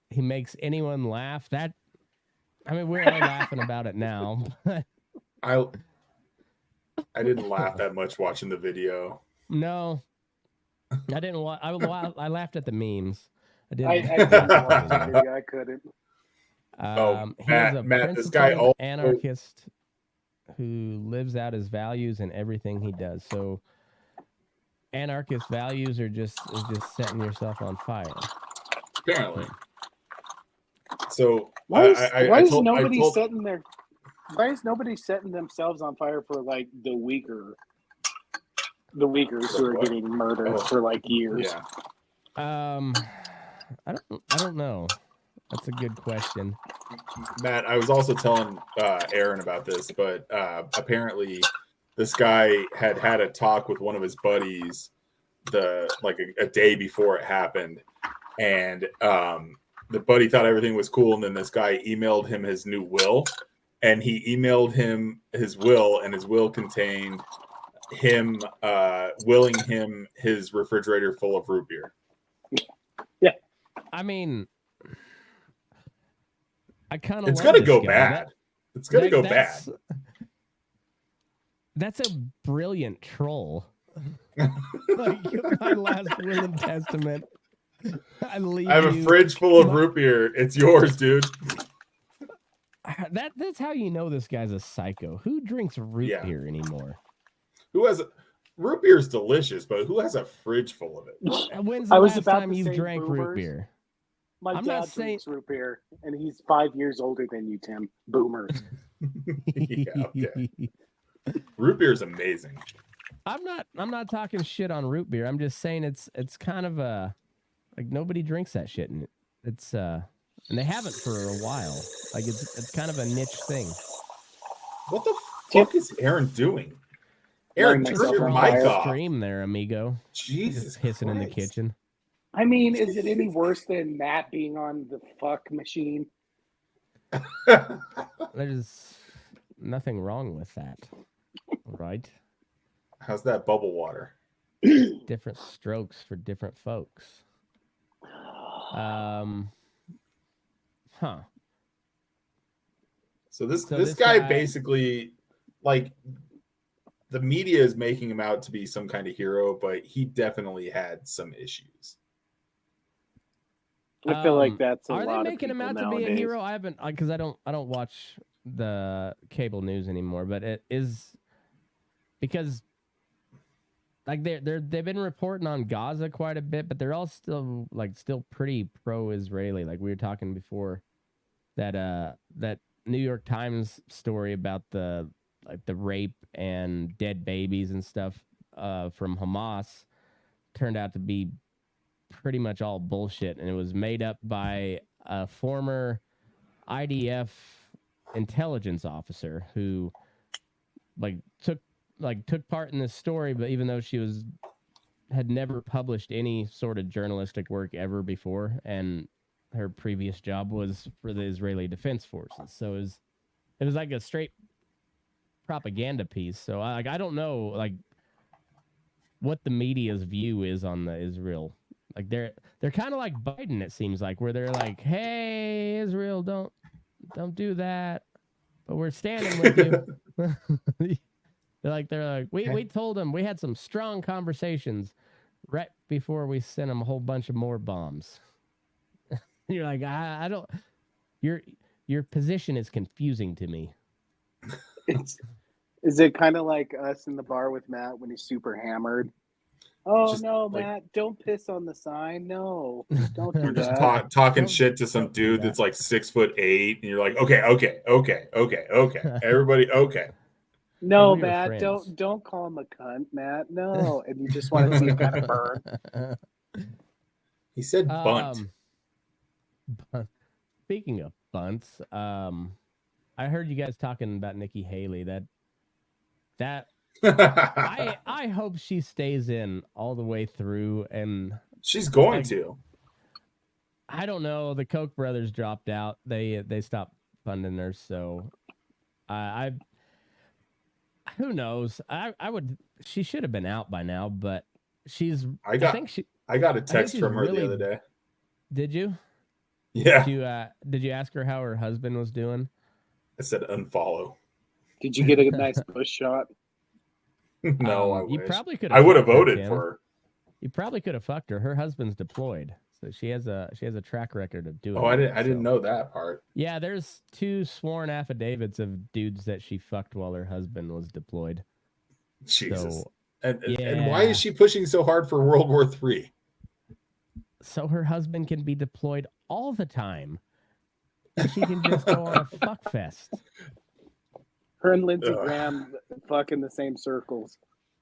He makes anyone laugh. We're all laughing about it now. I didn't laugh that much watching the video. No, I didn't. I laughed at the memes. I didn't. I couldn't. Matt, this guy also anarchist who lives out his values in everything he does. So, anarchist values are just setting yourself on fire. Apparently. So why is nobody setting themselves on fire for like the weaker? The Uyghurs who are getting murdered for like years. Yeah. I don't know. That's a good question. Matt, I was also telling Aaron about this, but apparently this guy had a talk with one of his buddies a day before it happened, and the buddy thought everything was cool, and then this guy emailed him his new will, and he emailed him his will, and his will contained him willing him his refrigerator full of root beer. Yeah. I mean, I kind of. It's gonna go bad. It's gonna go bad. That's a brilliant troll. Like my last will and testament. I have a fridge full of root beer. It's yours, dude. That's how you know this guy's a psycho. Who drinks root beer anymore? Who has root beer is delicious, but who has a fridge full of it? When's the last time you drank root beer? My dad drinks root beer, and he's 5 years older than you, Tim. Boomers. Yeah, okay. Root beer is amazing. I'm not talking shit on root beer. I'm just saying it's kind of like nobody drinks that shit, and it's and they haven't for a while. Like it's kind of a niche thing. What the fuck is Aaron doing? Aaron, turn your mic off. Stream there, amigo. Jesus, just hissing in the kitchen. I mean, is it any worse than Matt being on the fuck machine? There's nothing wrong with that, right? How's that bubble water? Different strokes for different folks. So this guy basically, like, the media is making him out to be some kind of hero, but he definitely had some issues. I feel like that's a lot of people. Are they making him out nowadays. to be a hero? I haven't, because I don't watch the cable news anymore. But it is because like they've been reporting on Gaza quite a bit, but they're all still pretty pro-Israeli. Like we were talking before, that New York Times story about the rape and dead babies and stuff from Hamas turned out to be pretty much all bullshit, and it was made up by a former IDF intelligence officer who took part in this story, but even though she had never published any sort of journalistic work ever before, and her previous job was for the Israeli Defense Forces, so it was like a straight propaganda piece. So I don't know like what the media's view is on the Israel. Like they're kind of like Biden, it seems like, where they're like, "Hey, Israel, don't do that, but we're standing with you." They're like, we told them, we had some strong conversations right before we sent them a whole bunch of more bombs. You're like, I don't. Your position is confusing to me. Is it kind of like us in the bar with Matt when he's super hammered? Oh, just, no, Matt, don't piss on the sign. No, don't do just that. Talking shit to some dude that's like 6'8", and you're like, okay. Everybody, okay. No, Matt, don't call him a cunt, Matt. No. And you just want to see him kind of burn. He said bunt. Speaking of bunts, I heard you guys talking about Nikki Haley. That I hope she stays in all the way through, and she's going to. I don't know. The Koch brothers dropped out. They stopped funding her, so I who knows? She should have been out by now, but I got a text from her the other day. Did you? Yeah. Did you ask her how her husband was doing? I said unfollow. Did you get a nice bush shot? No, I wish. You probably could. I would have voted for her. You probably could have fucked her. Her husband's deployed, so she has a track record of doing. Oh, I didn't know that part. Yeah, there's 2 sworn affidavits of dudes that she fucked while her husband was deployed. Jesus. So, and why is she pushing so hard for World War III? So her husband can be deployed all the time. She can just go on a fuck fest. Her and Lindsey Graham fuck in the same circles.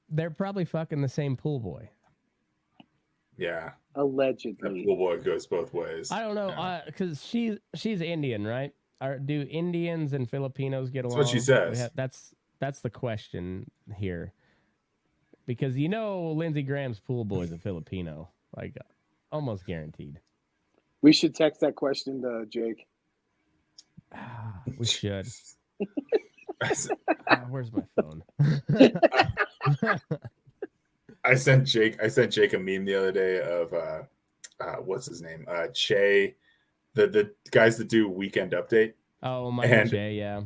they're probably fucking the same pool boy. Yeah. Allegedly. That pool boy goes both ways. I don't know, because she's Indian, right? Do Indians and Filipinos get along? That's what she says. That's the question here. Because Lindsey Graham's pool boy is a Filipino. Like, almost guaranteed. We should text that question to Jake. We should. Where's my phone? I sent Jake a meme the other day of what's his name? Che, the guys that do Weekend Update. Oh, Michael Che, yeah.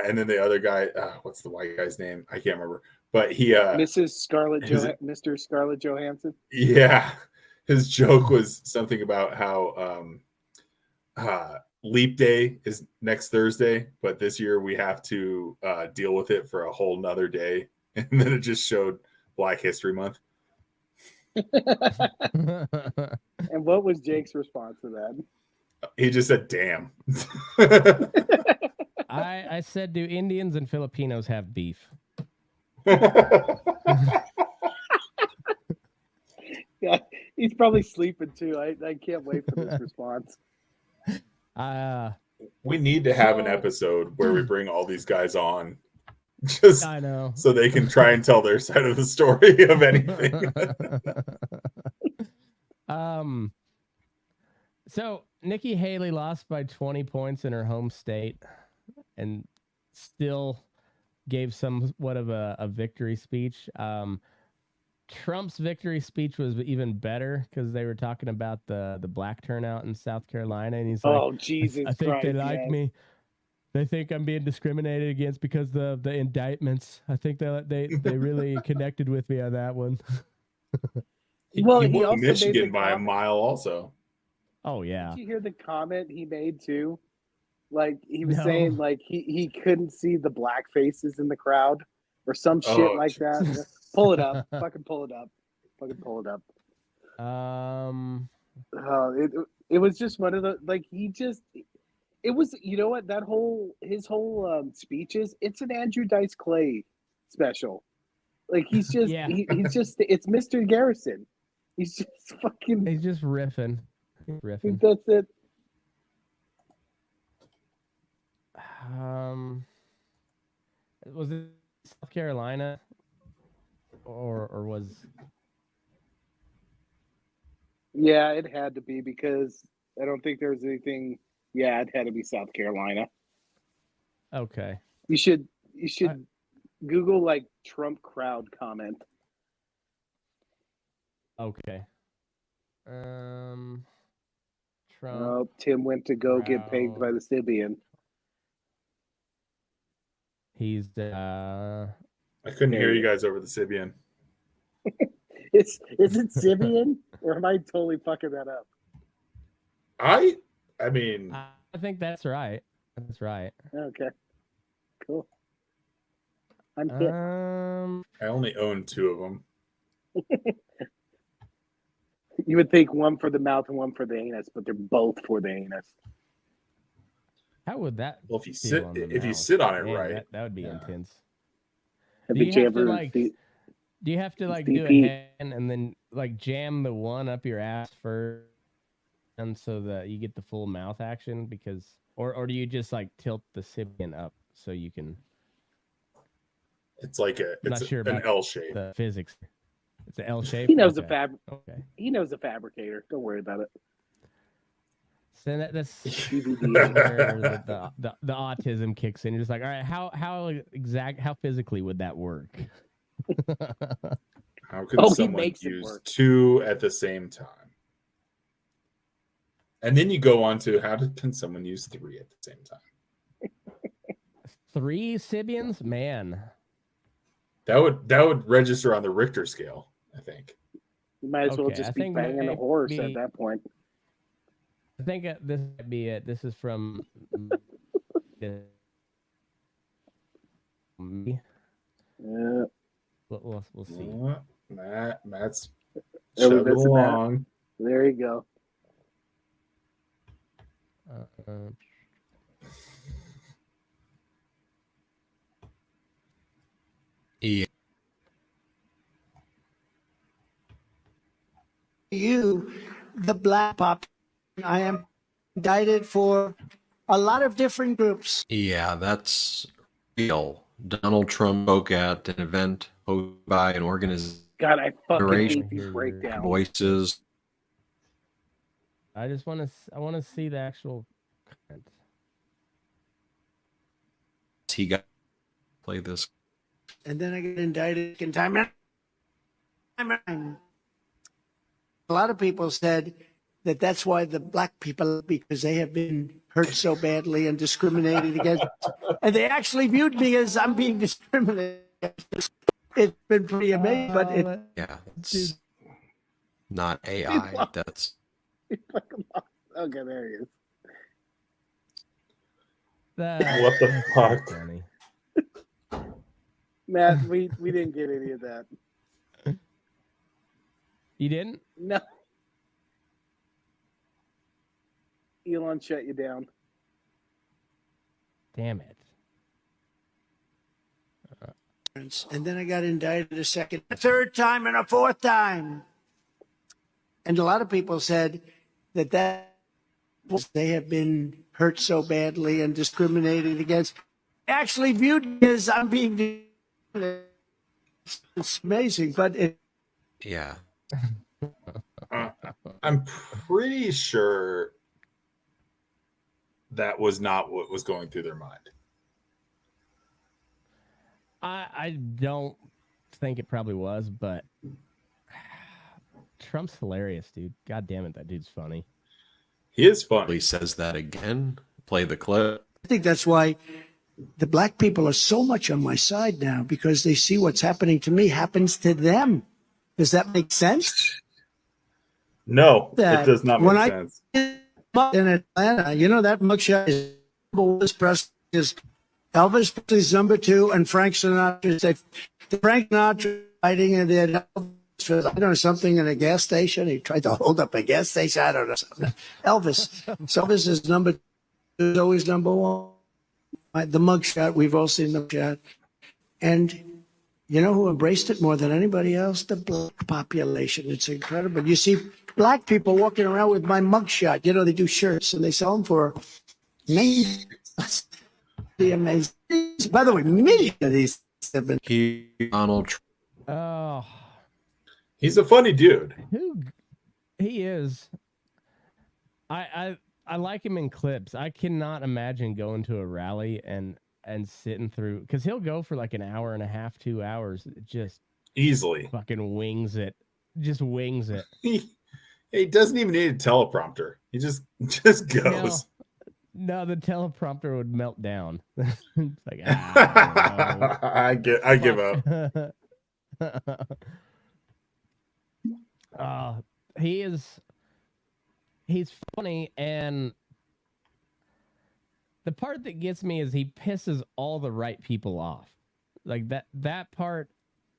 And then the other guy, what's the white guy's name? I can't remember. But he Mr. Scarlett Johansson. Yeah. His joke was something about how Leap Day is next Thursday, but this year we have to deal with it for a whole nother day. And then it just showed Black History Month. And what was Jake's response to that? He just said, damn. I said, do Indians and Filipinos have beef? Yeah, he's probably sleeping too. I can't wait for this response. We need to have an episode where we bring all these guys on. Just I know. So they can try and tell their side of the story of anything. So Nikki Haley lost by 20 points in her home state and still gave somewhat of a victory speech. Trump's victory speech was even better because they were talking about the black turnout in South Carolina, and he's like, "Oh Jesus I think Christ, they like me. They think I'm being discriminated against because the indictments. I think they really connected with me on that one." Well, he won also Michigan by a mile, also. Oh yeah. Did you hear the comment he made too? Like he was saying, like he couldn't see the black faces in the crowd or some shit like that. Pull it up, fucking pull it up, fucking pull it up. It was just one of the it was, you know what, his whole speeches, it's an Andrew Dice Clay special. Like he's just he's just it's Mr. Garrison. He's just fucking he's just riffing. That's it. Was it South Carolina or was? Yeah, it had to be because I don't think there was anything. Yeah, it had to be South Carolina. Okay. You should Google like Trump crowd comment. Okay. Trump. Oh, Tim went to go get pegged by the Sibian. He's I couldn't hear you guys over the Sibian. Is it Sibian or am I totally fucking that up? I mean, I think that's right. That's right. Okay. Cool. I'm hit. I only own 2 of them. You would think one for the mouth and one for the anus, but they're both for the anus. How would that? Well, if you sit on it right, that would be intense. Do you have to do a hand and then like jam the one up your ass first, and so that you get the full mouth action? Because or do you just like tilt the Sibian up so you can? It's like an L shape. The physics. It's an L shape. He knows okay. He knows a fabricator. Don't worry about it. So that's where the autism kicks in. You're just like, all right, how physically would that work? How could someone use 2 at the same time? And then you go on to can someone use 3 at the same time? 3 Sibians, man. That would register on the Richter scale, I think. You might as well just be banging a horse at that point. I think this might be it. This is from me. Yeah. We'll see. Matt's chugging along. There you go. Yeah. you, the black pop. I am indicted for a lot of different groups. Yeah, that's real. Donald Trump spoke at an event hosted by an organization. God, I fucking hate these breakdowns. Voices. I just want to. I want to see the actual comment. He got play this. And then I get indicted in time. A lot of people said that that's why the black people, because they have been hurt so badly and discriminated against. And they actually viewed me as I'm being discriminated against. It's been pretty amazing, but it's not AI. That's okay. There he is. What the fuck? Funny. Matt, we didn't get any of that. You didn't? No. Elon shut you down. Damn it. And then I got indicted a third time, and a fourth time. And a lot of people said that they have been hurt so badly and discriminated against. Actually viewed me as I'm being. It's amazing, but yeah. I'm pretty sure that was not what was going through their mind. I don't think it probably was, but Trump's hilarious, dude. God damn it, that dude's funny. He is funny. He says that again. Play the clip. I think that's why the black people are so much on my side now, because they see what's happening to me happens to them. Does that make sense? No, it does not make sense. In Atlanta, you know that mugshot is Elvis Presley's number 2, and Frank Sinatra. Frank Sinatra fighting in the I don't know, something in a gas station. He tried to hold up a gas station. I don't know something. Elvis. So Elvis is number 2, is always number 1. The mugshot, we've all seen the mugshot. And you know who embraced it more than anybody else? The black population. It's incredible. You see black people walking around with my mugshot. You know, they do shirts and they sell them for millions. The amazing. By the way, millions of these have been. Donald Trump. Oh. He's a funny dude. He is. I like him in clips. I cannot imagine going to a rally and sitting through, because he'll go for like an hour and a half, 2 hours, just easily fucking wings it. Just wings it. He doesn't even need a teleprompter. He just goes. No, the teleprompter would melt down. It's like, I give up. He's funny, and the part that gets me is he pisses all the right people off. Like that part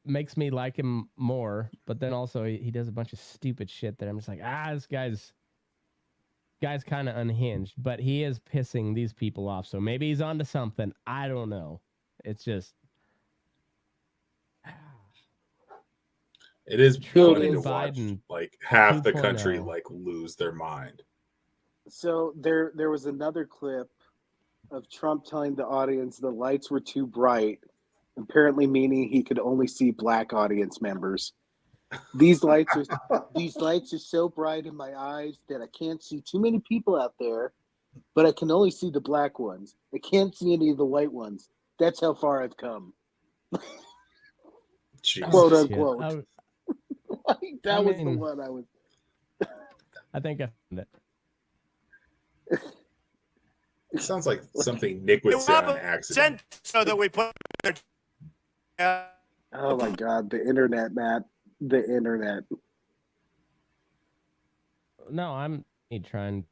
makes me like him more, but then also he does a bunch of stupid shit that I'm just like, this guy's kind of unhinged, but he is pissing these people off. So maybe he's onto something. I don't know. It's just it is funny to Biden, watch like half the 2.0. country like lose their mind. So there was another clip of Trump telling the audience the lights were too bright, apparently meaning he could only see black audience members. These lights are so bright in my eyes that I can't see too many people out there, but I can only see the black ones. I can't see any of the white ones. That's how far I've come. Quote unquote. That was the one I was. I think I found it. It sounds like something Nick would say on accident. So that we put. Oh my God, the internet, Matt. The internet. No, I'm trying.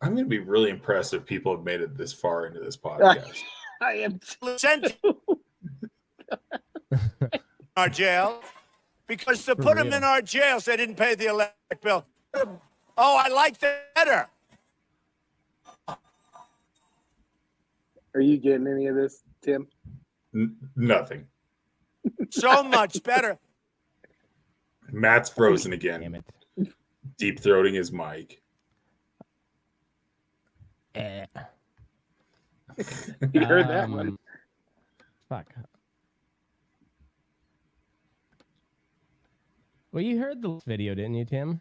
I'm going to be really impressed if people have made it this far into this podcast. I am sent our jail because to put them in our jails, they didn't pay the electric bill. Oh, I like that better. Are you getting any of this, Tim? Nothing. So much better. Matt's frozen again. Damn it. Deep throating his mic. You heard that one. Fuck. Well, you heard the video, didn't you, Tim?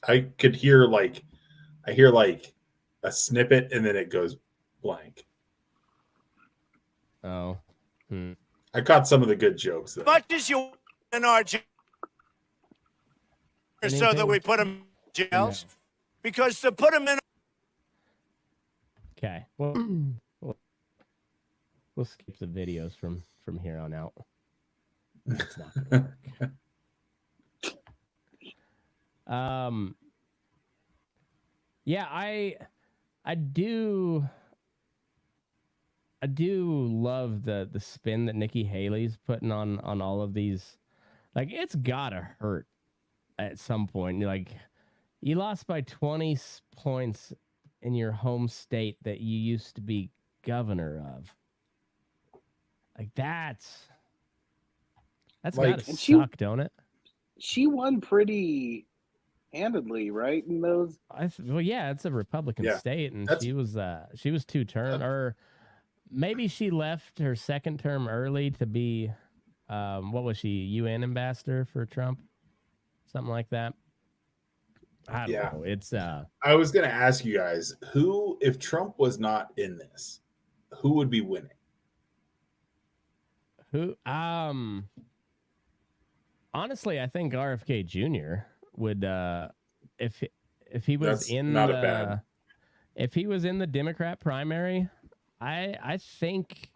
I could hear a snippet and then it goes blank. Oh. I caught some of the good jokes though. As much as you in our jails, so that we put them in jails, because to put them in. Okay. Well, we'll skip the videos from here on out. It's not gonna work. Yeah, I do love the spin that Nikki Haley's putting on all of these. Like, it's gotta hurt at some point. Like, you lost by 20 points in your home state that you used to be governor of. Like, that's like, gotta suck, don't it? She won pretty handedly, right? In those, well, yeah, it's a Republican state, and she was 2-term, or maybe she left her second term early to be, what was she, UN ambassador for Trump, something like that. I don't know. It's I was gonna ask you guys, who, if Trump was not in this, who would be winning? Who? Honestly, I think RFK Jr. would, if he was if he was in the Democrat primary, I think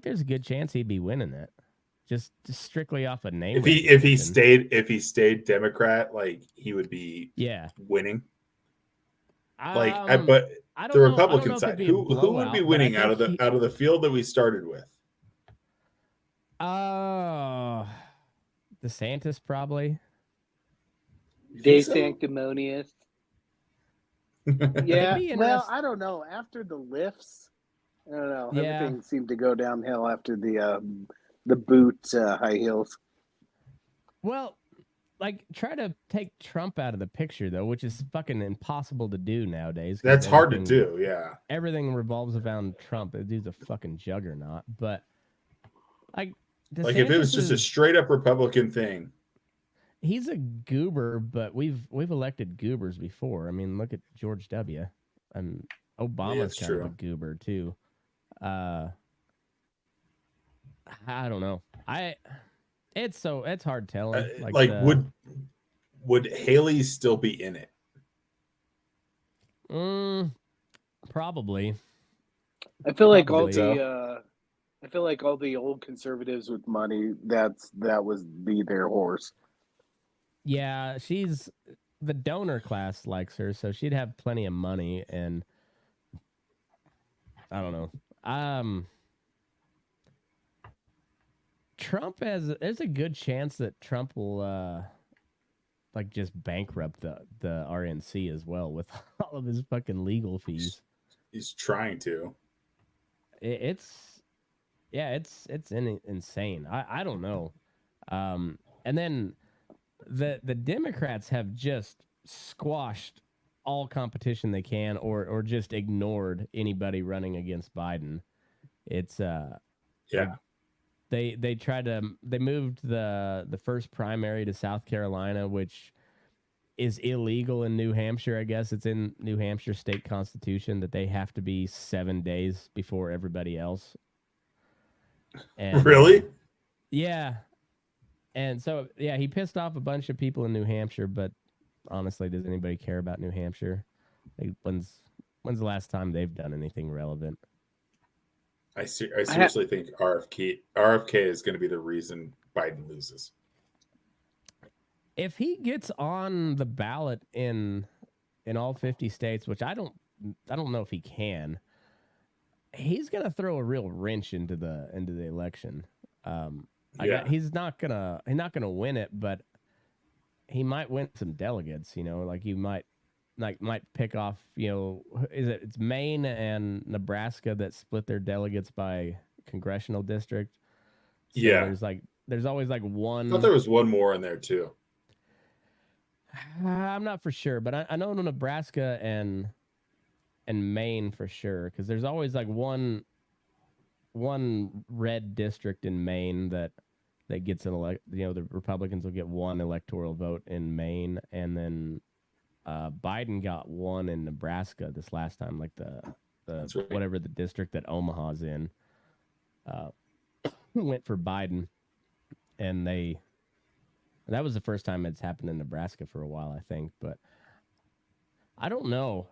there's a good chance he'd be winning it, just strictly off a name. If he stayed Democrat, like, he would be winning. Like, but the Republican side, who would be winning out of the field that we started with? DeSantis probably. De Sanctimonious. Yeah, well, I don't know. After the lifts, I don't know. Yeah. Everything seemed to go downhill after the boot high heels. Well, like, try to take Trump out of the picture, though, which is fucking impossible to do nowadays. That's hard to do, yeah. Everything revolves around Trump. The dude's a fucking juggernaut. But, like if it was just a straight-up Republican thing. He's a goober, but we've elected goobers before. I mean, look at George W. And Obama's kind of a goober too. I don't know. It's hard telling. Would Haley still be in it? Probably. I feel like all the old conservatives with money, that was their horse. Yeah, the donor class likes her, so she'd have plenty of money, and I don't know. There's a good chance that Trump will just bankrupt the RNC as well with all of his fucking legal fees. He's trying to. It's insane. I don't know. And then the Democrats have just squashed all competition they can, or just ignored anybody running against Biden. It's they moved the first primary to South Carolina, which is illegal in New Hampshire. I guess it's in New Hampshire state constitution that they have to be 7 days before everybody else. And, really? Yeah. And so, yeah, he pissed off a bunch of people in New Hampshire, but honestly, does anybody care about New Hampshire? Like, when's the last time they've done anything relevant? I seriously think RFK is going to be the reason Biden loses. If he gets on the ballot in all 50 states, which I don't know if he can, he's going to throw a real wrench into the election. He's not gonna win it, but he might win some delegates. Like you might pick off. It's Maine and Nebraska that split their delegates by congressional district. So there's there's always like I one. thought there was one more in there too. I'm not for sure, but I know Nebraska and Maine for sure, because there's always like one red district in Maine that gets an the Republicans will get one electoral vote in Maine, and then Biden got one in Nebraska this last time, like the right. whatever the district that Omaha's in, went for Biden, and that was the first time it's happened in Nebraska for a while, I think, but I don't know.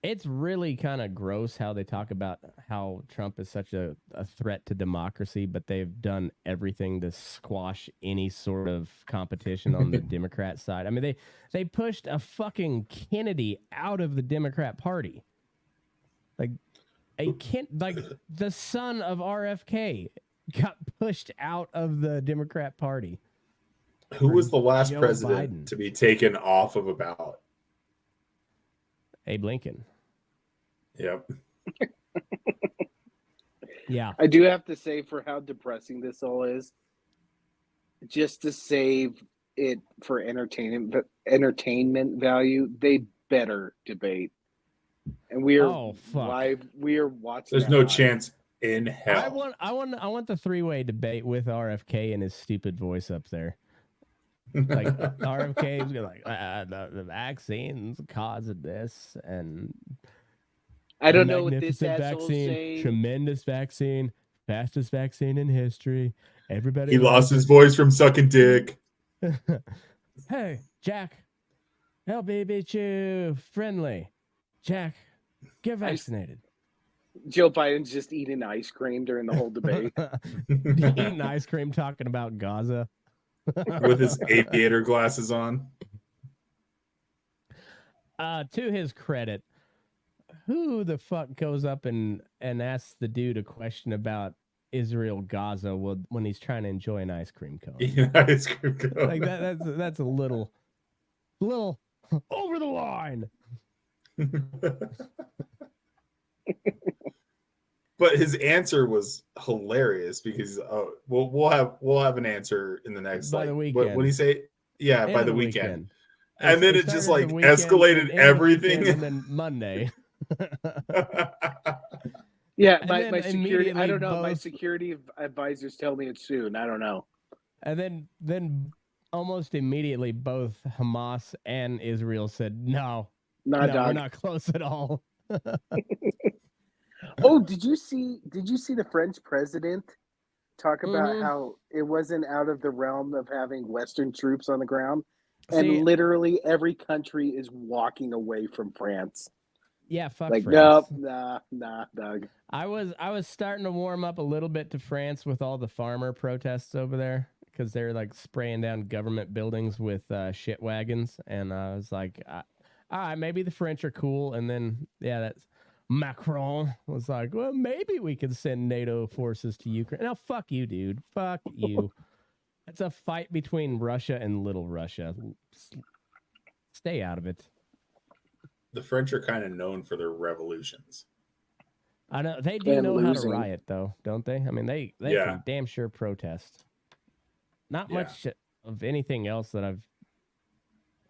It's really kind of gross how they talk about how Trump is such a threat to democracy, but they've done everything to squash any sort of competition on the Democrat side. I mean, they pushed a fucking Kennedy out of the Democrat Party. Like the son of RFK got pushed out of the Democrat Party. Who was the last Joe president Biden to be taken off of a ballot? Abe Lincoln. Yep. Yeah. I do have to say, for how depressing this all is, just to save it for entertainment value, they better debate. And we are live. We are watching. There's no chance in hell. I want the three-way debate with RFK and his stupid voice up there. Like RFK is like the vaccines causing this, and I don't know what this asshole's vaccine, saying. tremendous vaccine, fastest vaccine in history. Everybody. He lost his voice from sucking dick. Hey, Jack, LBBQ friendly. Jack, get vaccinated. Joe Biden's just eating ice cream during the whole debate. Eating ice cream, talking about Gaza. With his aviator glasses on. To his credit, who the fuck goes up and asks the dude a question about Israel Gaza when he's trying to enjoy an ice cream cone? Yeah, ice cream cone. Like that's a little over the line. But his answer was hilarious because we'll have an answer in the next by the weekend. What do you say? Yeah, by the weekend. And then it just like weekend, escalated everything. And then Monday. Yeah, my security. I don't know. My security advisors tell me it's soon. I don't know. And then almost immediately, both Hamas and Israel said, "No, we're not close at all." Oh, did you see the French president talk about how it wasn't out of the realm of having Western troops on the ground? And literally every country is walking away from France. Yeah, fuck like, France. Nah, Doug. I was starting to warm up a little bit to France with all the farmer protests over there, because they're like spraying down government buildings with shit wagons, and I was like, all right, maybe the French are cool. And then that's Macron was like, well, maybe we could send NATO forces to Ukraine. Now, fuck you, dude. Fuck you. It's a fight between Russia and Little Russia. Stay out of it. The French are kind of known for their revolutions. I know they do know how to riot, though, don't they? I mean, they can damn sure protest. Not much of anything else that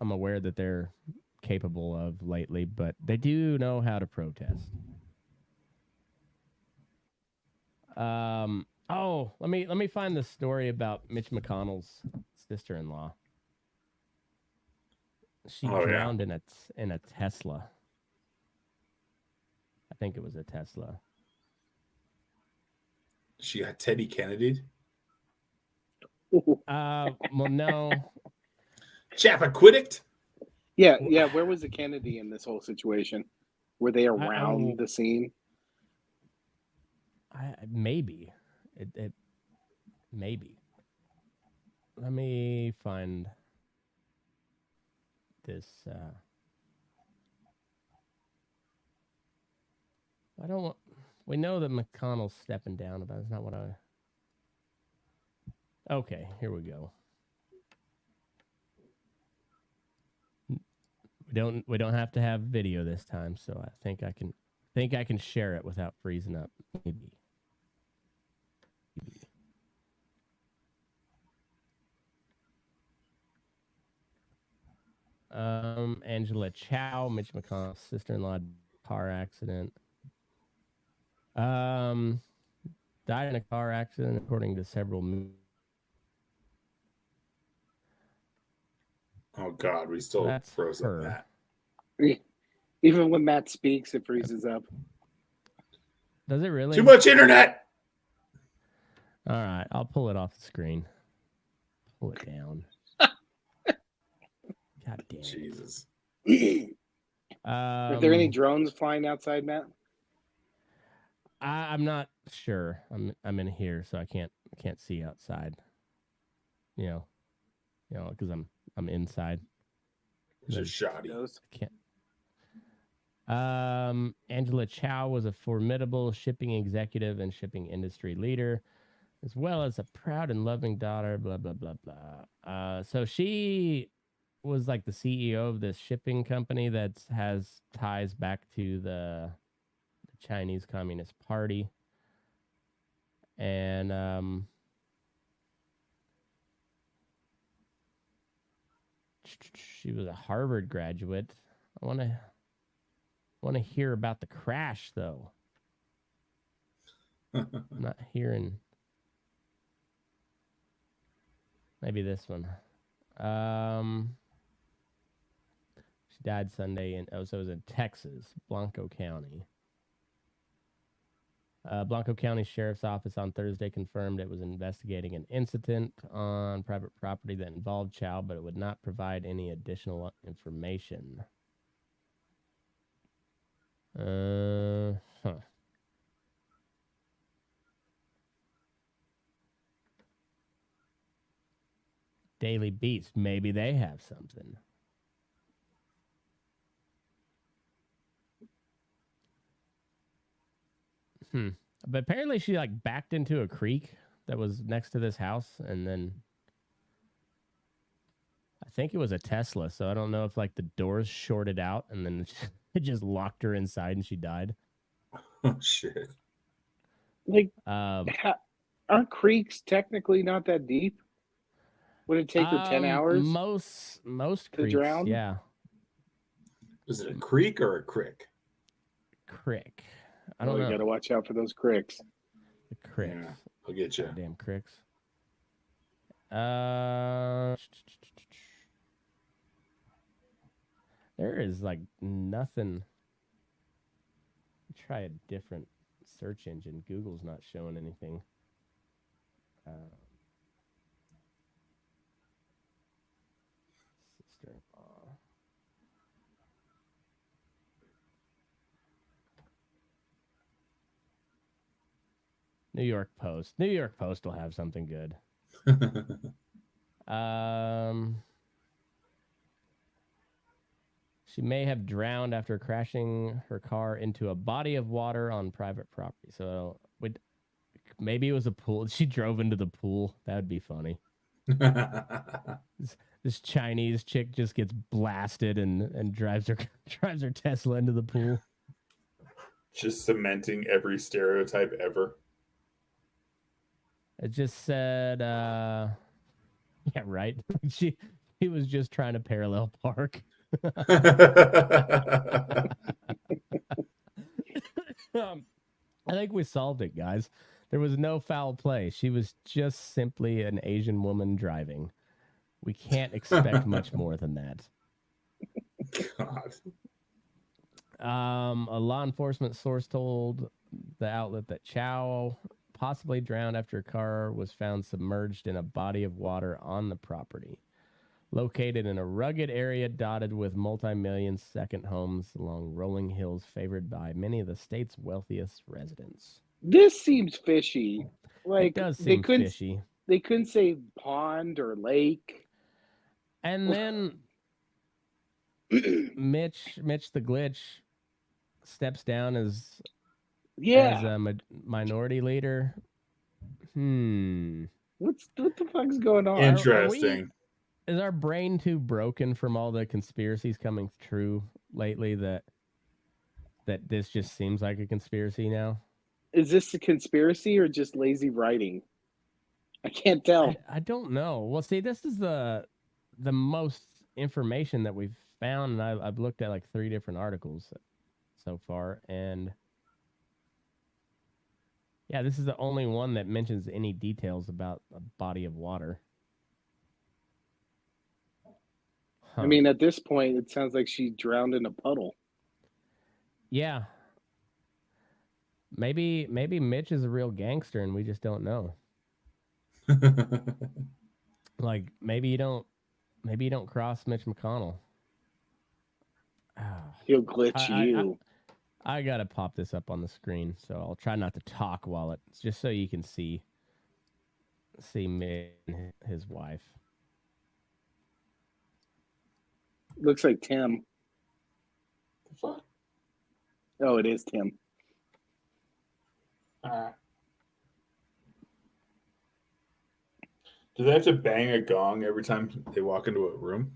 I'm aware that they're capable of lately, but they do know how to protest. Let me find the story about Mitch McConnell's sister-in-law. She drowned in a Tesla. I think it was a Tesla. She got Teddy Kennedy. Well, no. Chappaquiddick. Yeah. Where was the Kennedy in this whole situation? Were they around the scene? Maybe. It maybe. Let me find this. I don't want. We know that McConnell's stepping down, but that's not what I. Okay, here we go. We don't have to have video this time, so I think I can share it without freezing up. Maybe. Angela Chow, Mitch McConnell's sister-in-law, car accident. Died in a car accident, according to several. Oh God, we still froze up Matt. Even when Matt speaks, it freezes up. Does it really? Too much internet. All right, I'll pull it off the screen. Pull it down. God damn. Jesus. Are there any drones flying outside, Matt? I'm not sure. I'm in here, so I can't see outside. You know, because I'm inside. It's just shoddy. Can't. Angela Chow was a formidable shipping executive and shipping industry leader, as well as a proud and loving daughter. Blah blah blah blah. So she was like the CEO of this shipping company that has ties back to the Chinese Communist Party, and she was a Harvard graduate. I want to hear about the crash, though. I'm not hearing. Maybe this one. She died Sunday, so it was in Texas, Blanco County. Blanco County Sheriff's Office on Thursday confirmed it was investigating an incident on private property that involved Chow, but it would not provide any additional information. Daily Beast, maybe they have something. But apparently she like backed into a creek that was next to this house, and then I think it was a Tesla, so I don't know if like the doors shorted out and then it just locked her inside and she died. Oh shit. Like aren't creeks technically not that deep? Would it take her 10 hours? Most to creeks, drown? yeah. Is it a creek or a crick? Crick. I don't know. You got to watch out for those cricks. The cricks. Yeah, I'll get you. Damn cricks. There is like nothing. Try a different search engine. Google's not showing anything. Sister-in-law. New York Post. New York Post will have something good. She may have drowned after crashing her car into a body of water on private property. So maybe it was a pool. She drove into the pool. That would be funny. This Chinese chick just gets blasted and drives her Tesla into the pool. Just cementing every stereotype ever. It just said, yeah, right. He was just trying to parallel park. I think we solved it, guys. There was no foul play. She was just simply an Asian woman driving. We can't expect much more than that. God. A law enforcement source told the outlet that Chow possibly drowned after a car was found submerged in a body of water on the property, located in a rugged area dotted with multi-million second homes along rolling hills favored by many of the state's wealthiest residents. This seems fishy. Like, it does seem fishy. They couldn't say pond or lake. And then Mitch the Glitch steps down as a minority leader. What the fuck's going on? Interesting. Is our brain too broken from all the conspiracies coming true lately that this just seems like a conspiracy now? Is this a conspiracy or just lazy writing? I can't tell. I don't know. Well, see, this is the most information that we've found, and I've looked at like 3 different articles so far, and yeah, this is the only one that mentions any details about a body of water. I mean, at this point, it sounds like she drowned in a puddle. Yeah. Maybe Mitch is a real gangster and we just don't know. Like maybe you don't cross Mitch McConnell. He'll glitch you. I gotta pop this up on the screen, so I'll try not to talk while it's just so you can see Mitch and his wife. Looks like Tim. What? Oh, it is Tim. Do they have to bang a gong every time they walk into a room?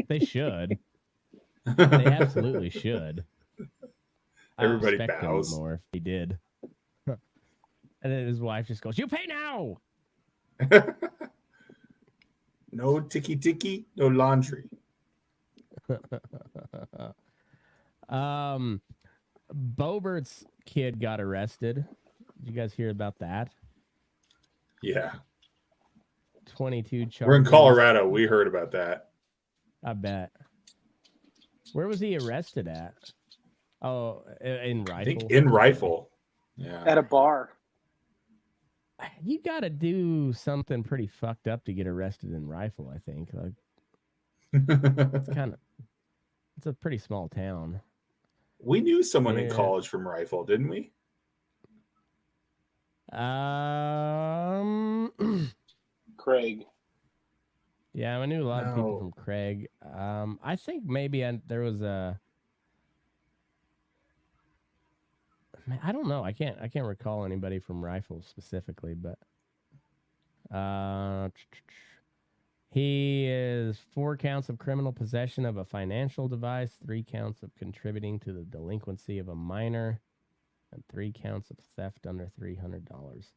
They should. They absolutely should. Everybody I bows more if he did. And then his wife just goes, "You pay now." No ticky, no laundry. Bobert's kid got arrested. Did you guys hear about that? Yeah. 22 charges. We're in Colorado. We heard about that. I bet. Where was he arrested at? Oh, in Rifle. I think in Rifle. Yeah. At a bar. You got to do something pretty fucked up to get arrested in Rifle, I think. Like, it's a pretty small town. We knew someone in college from Rifle, didn't we? Craig. Yeah, I knew a lot of people from Craig. I think maybe there was a. I don't know. I can't recall anybody from Rifle specifically, but he is 4 counts of criminal possession of a financial device, 3 counts of contributing to the delinquency of a minor, and 3 counts of theft under $300.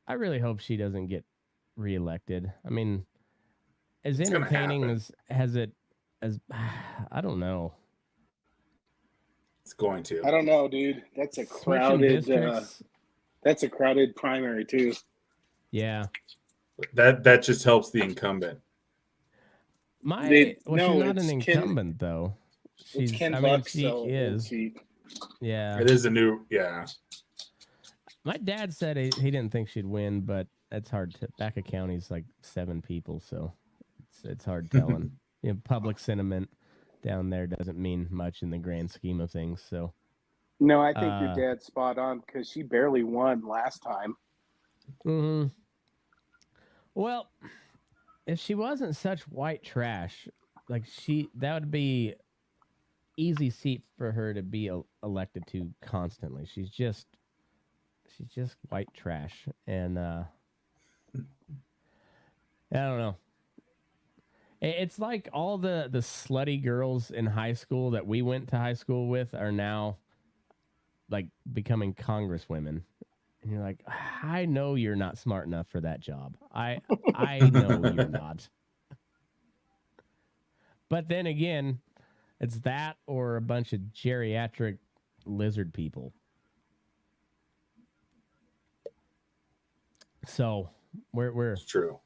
I really hope she doesn't get reelected. I mean, as entertaining as I don't know. It's going to. I don't know, dude. That's a crowded. That's a crowded primary too. Yeah. That just helps the incumbent. She's not an incumbent though. She's. Ken I mean, Buck, she so is. Yeah. It is a new. Yeah. My dad said he didn't think she'd win, but it's hard to. Baca County's like 7 people, so it's hard telling. Public sentiment down there doesn't mean much in the grand scheme of things. So. No, I think your dad's spot on because she barely won last time. Mm-hmm. Well, if she wasn't such white trash, like that would be easy seat for her to be elected to constantly. She's just white trash, and I don't know. It's like all the slutty girls in high school that we went to high school with are now like becoming congresswomen. And you're like, I know you're not smart enough for that job. I know you're not. But then again, it's that or a bunch of geriatric lizard people. So we're it's true.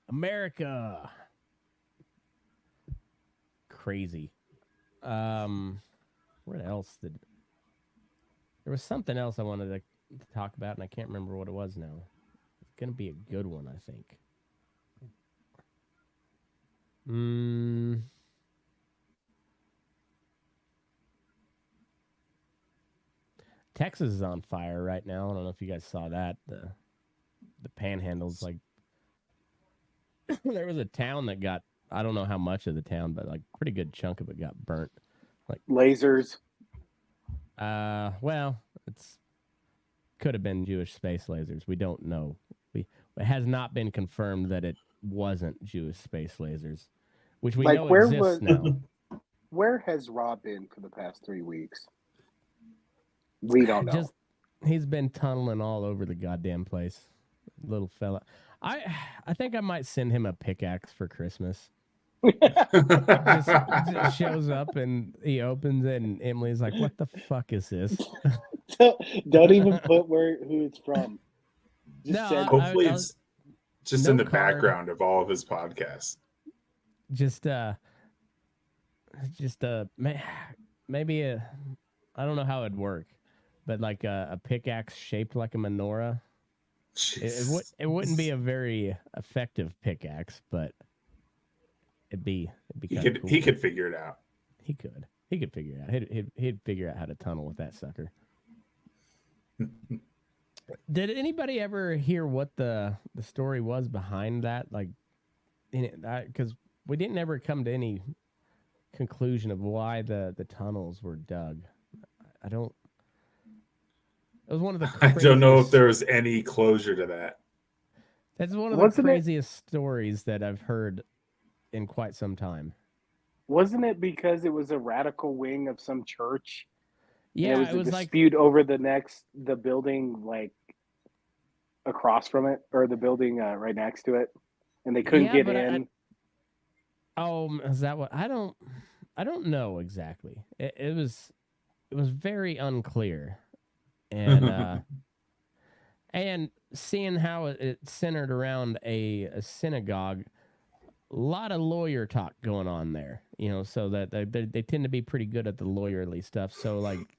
America. Crazy. What else there was something else I wanted to talk about, and I can't remember what it was now. It's gonna be a good one, I think. Texas is on fire right now. I don't know if you guys saw that. The panhandle's like there was a town that got, I don't know how much of the town, but like pretty good chunk of it got burnt. Like lasers. Well, could have been Jewish space lasers. We don't know. It has not been confirmed that it wasn't Jewish space lasers, which we know exists now. Where has Rob been for the past 3 weeks? We don't know. He's been tunneling all over the goddamn place. little fella. I think I might send him a pickaxe for Christmas. just shows up and he opens it and Emily's like, "What the fuck is this?" Don't even put who it's from. Just Hopefully it's just no in the card. background of all of his podcasts. Maybe I don't know how it'd work, but like a pickaxe shaped like a menorah. It wouldn't be a very effective pickaxe, but it'd be kind of cool. He could figure it out. He could figure it out. He'd figure out how to tunnel with that sucker. Did anybody ever hear what the story was behind that? Like, because we didn't ever come to any conclusion of why the tunnels were dug. It was one of the craziest, I don't know if there was any closure to that. That's one of the craziest stories that I've heard in quite some time. Wasn't it because it was a radical wing of some church? Yeah, it was a dispute over the building like across from it, or the building right next to it, and they couldn't get in. Is that what? I don't know exactly. It was very unclear, and and seeing how it centered around a synagogue, a lot of lawyer talk going on there. So that they tend to be pretty good at the lawyerly stuff. So like,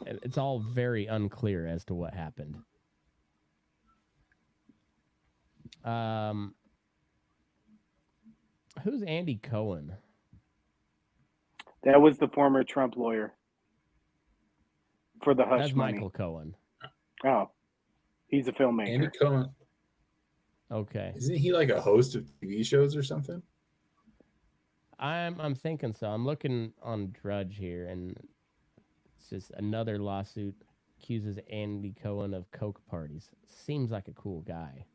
it's all very unclear as to what happened. Who's Andy Cohen? That was the former Trump lawyer for the hush That's money. Michael Cohen. Oh, he's a filmmaker. Andy Cohen. Okay. Isn't he like a host of TV shows or something? I'm thinking so. I'm looking on Drudge here, and it's just another lawsuit accuses Andy Cohen of coke parties. Seems like a cool guy.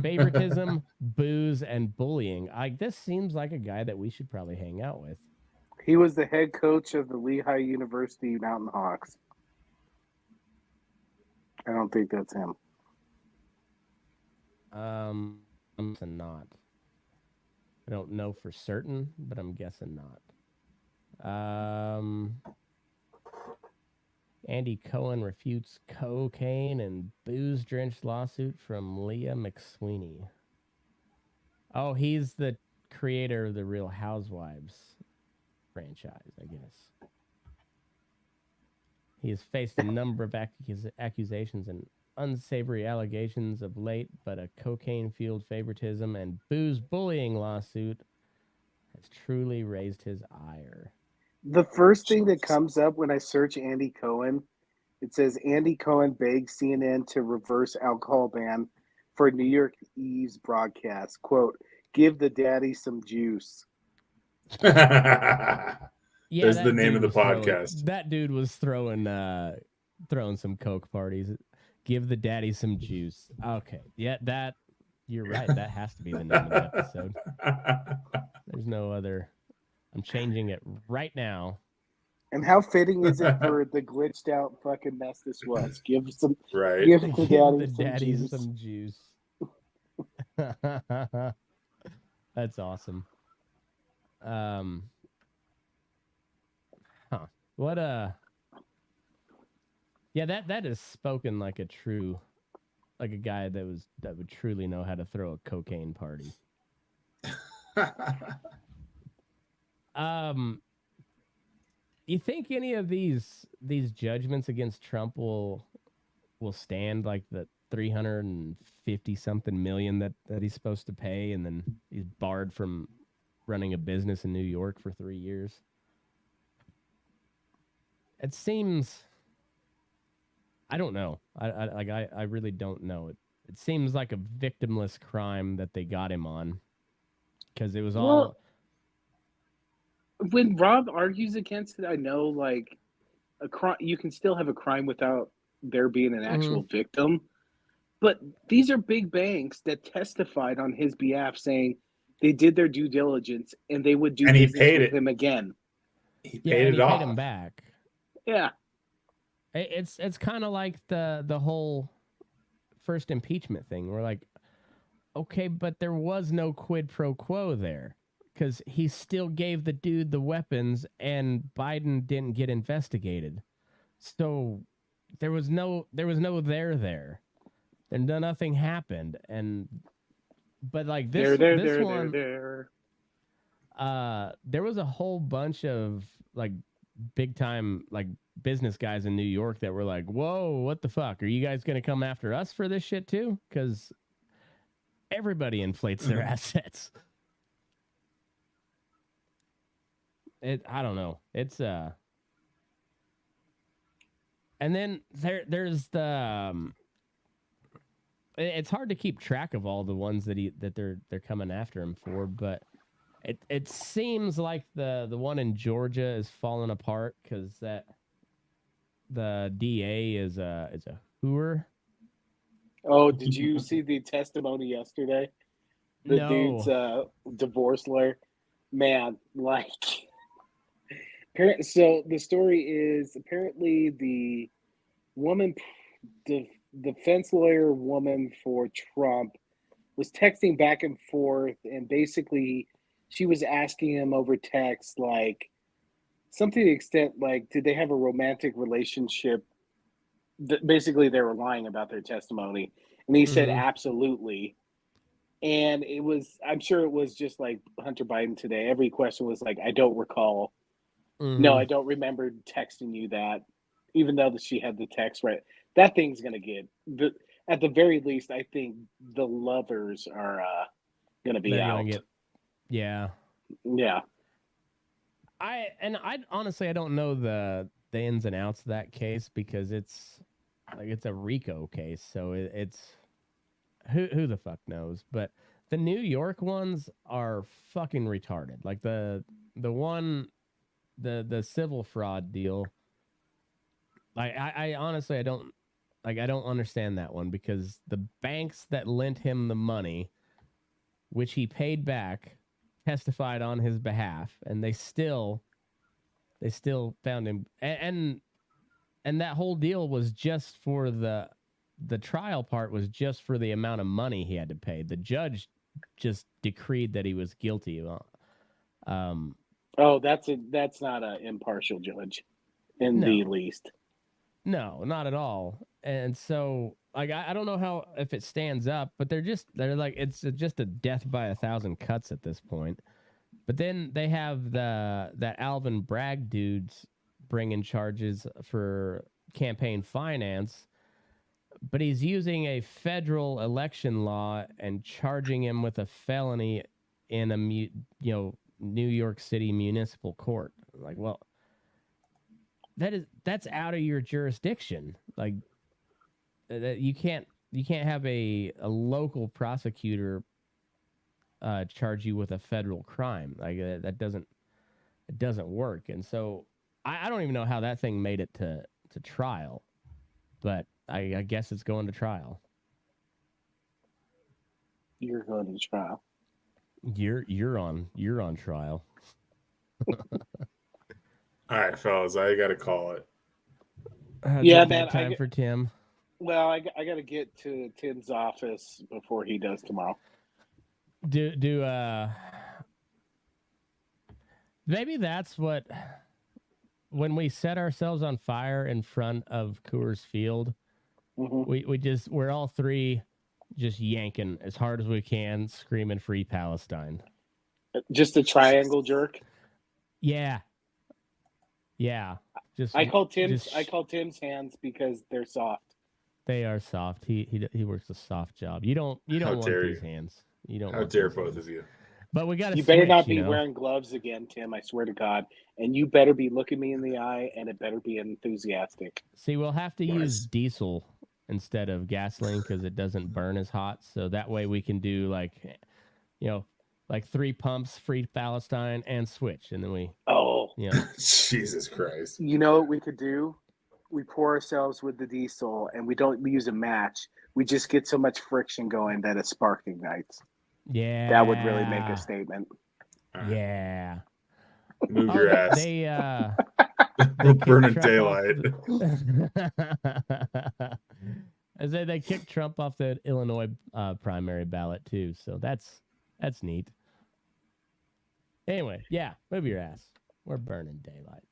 Favoritism, booze, and bullying. This seems like a guy that we should probably hang out with. He was the head coach of the Lehigh University Mountain Hawks. I don't think that's him. I'm guessing not. I don't know for certain, but I'm guessing not. Andy Cohen refutes cocaine and booze-drenched lawsuit from Leah McSweeney. Oh, he's the creator of the Real Housewives franchise, I guess. He has faced a number of accusations and unsavory allegations of late, but a cocaine-fueled favoritism and booze bullying lawsuit has truly raised his ire. The first thing that comes up when I search Andy Cohen, it says Andy Cohen begs CNN to reverse alcohol ban for New York Eve's broadcast. Quote, "Give the daddy some juice." There's the name of the podcast. That dude was throwing some coke parties. Give the daddy some juice. Okay. Yeah, you're right. That has to be the name of the episode. There's no other. I'm changing it right now. And how fitting is it for the glitched out fucking mess this was? Give the daddy some juice. That's awesome. What yeah, that is spoken like a guy that would truly know how to throw a cocaine party. You think any of these judgments against Trump will stand, like the 350 something million that he's supposed to pay, and then he's barred from running a business in New York for 3 years? It seems, I don't know. I really don't know. It seems like a victimless crime that they got him on, because it was all. When Rob argues against it, I know like a crime, you can still have a crime without there being an actual victim. But these are big banks that testified on his behalf, saying they did their due diligence and they would do business with him again. He paid paid him back. Yeah, it's kind of like the whole first impeachment thing. We're like, okay, but there was no quid pro quo there because he still gave the dude the weapons and Biden didn't get investigated. So there was no there. And nothing happened. But like this one, there was a whole bunch of like big time like business guys in New York that were like, whoa, what the fuck? Are you guys going to come after us for this shit too? Because everybody inflates their assets. I don't know. It's and then there's the it's hard to keep track of all the ones that they're coming after him for, but it seems like the one in Georgia is falling apart because that the DA is a hooer. Oh, did you see the testimony yesterday? The dude's divorce lawyer. Man, like, so the story is apparently the woman, the defense lawyer woman for Trump was texting back and forth, and basically she was asking him over text, like, something to the extent, like, did they have a romantic relationship? Basically, they were lying about their testimony. And he said, absolutely. And it was, I'm sure it was just like Hunter Biden today. Every question was like, I don't recall. No, I don't remember texting you that, even though she had the text right. That thing's going to get, at the very least, I think the lovers are going to be out. Yeah. I honestly, I don't know the ins and outs of that case because it's a RICO case. So it's who the fuck knows, but the New York ones are fucking retarded. Like the one, the civil fraud deal. Like I honestly, I don't understand that one because the banks that lent him the money, which he paid back, testified on his behalf, and they still found him. And that whole deal was just for the trial part was just for the amount of money he had to pay. The judge just decreed that he was guilty. That's not an impartial judge in the least. No, not at all. And so, like, I don't know if it stands up, but they're like, it's just a death by 1,000 cuts at this point. But then they have that Alvin Bragg dude's bringing charges for campaign finance, but he's using a federal election law and charging him with a felony in a New York City municipal court. Like, well, that's out of your jurisdiction. Like, that you can't have a local prosecutor charge you with a federal crime. Like, that doesn't work. And so I don't even know how that thing made it to trial, but I guess it's going to trial. You're going to trial. You're on trial. All right, fellas, I got to call it. Yeah, man. Time for Tim. Well, I got to get to Tim's office before he does tomorrow. Maybe that's what, when we set ourselves on fire in front of Coors Field, we're all three just yanking as hard as we can, screaming "Free Palestine." Just a triangle jerk. Yeah. I call Tim's hands because they're soft. They are soft. He works a soft job. You don't want these hands. You don't. How dare both of you? But we got to. You better not be wearing gloves again, Tim. I swear to God. And you better be looking me in the eye, and it better be enthusiastic. See, we'll have to use diesel instead of gasoline because it doesn't burn as hot. So that way we can do like 3 pumps, Free Palestine, and switch, and then we. Jesus Christ! You know what we could do? We pour ourselves with the diesel, and we don't use a match. We just get so much friction going that a spark ignites. Yeah, that would really make a statement. Yeah, move your ass. They burn in daylight. As they kicked Trump off the Illinois primary ballot too, so that's neat. Anyway, yeah, move your ass. We're burning daylight.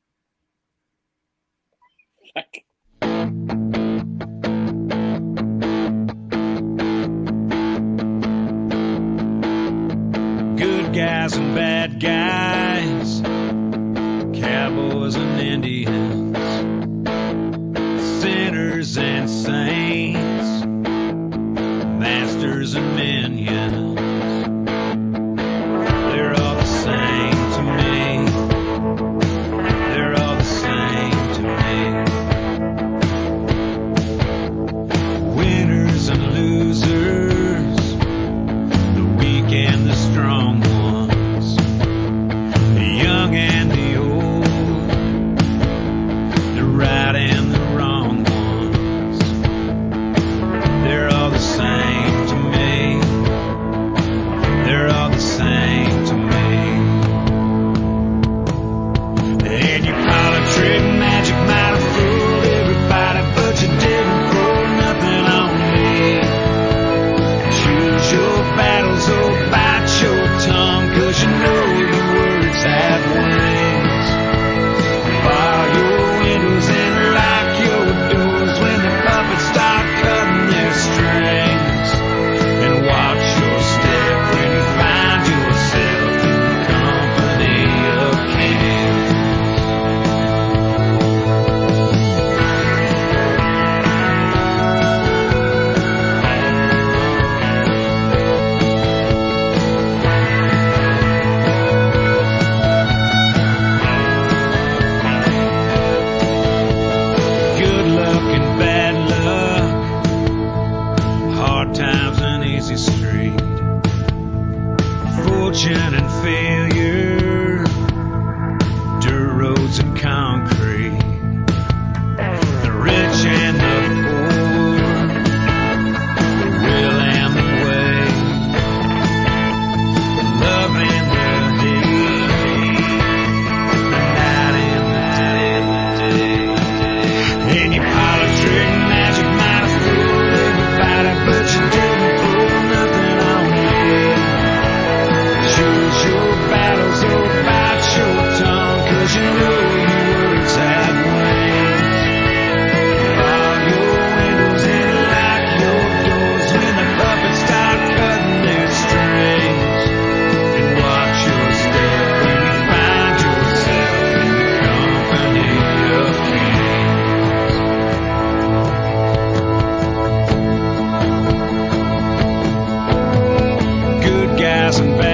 Good guys and bad guys, cowboys and Indians, sinners and saints, masters and minions. They're all the same to me. They're all the same to me. Winners and losers, the weak and the strong ones, the young and the old, the right and the wrong ones. They're all the same to me. They're all the same to me. And your politic magic might have fooled everybody, but you didn't fool nothing on me. Choose your battles or bite your tongue, 'cause you know your words have wings. Bar your windows and lock your doors when the puppets start cutting their strings. And watch your step when you find yourself in the company of kings. Good luck and bad luck, hard times and easy street, fortune and failure, dirt roads and concrete, the rich and the poor, the will and the way, the love and the hate, the night and the day. And your politic magic might have fooled everybody, but you didn't fool nothing on me. Choose your battles or bite your tongue, 'cause you know your words have wings. Bar your windows and lock your doors when the puppets start cutting their strings. And watch your step when you find yourself in the company of kings. Good guys and bad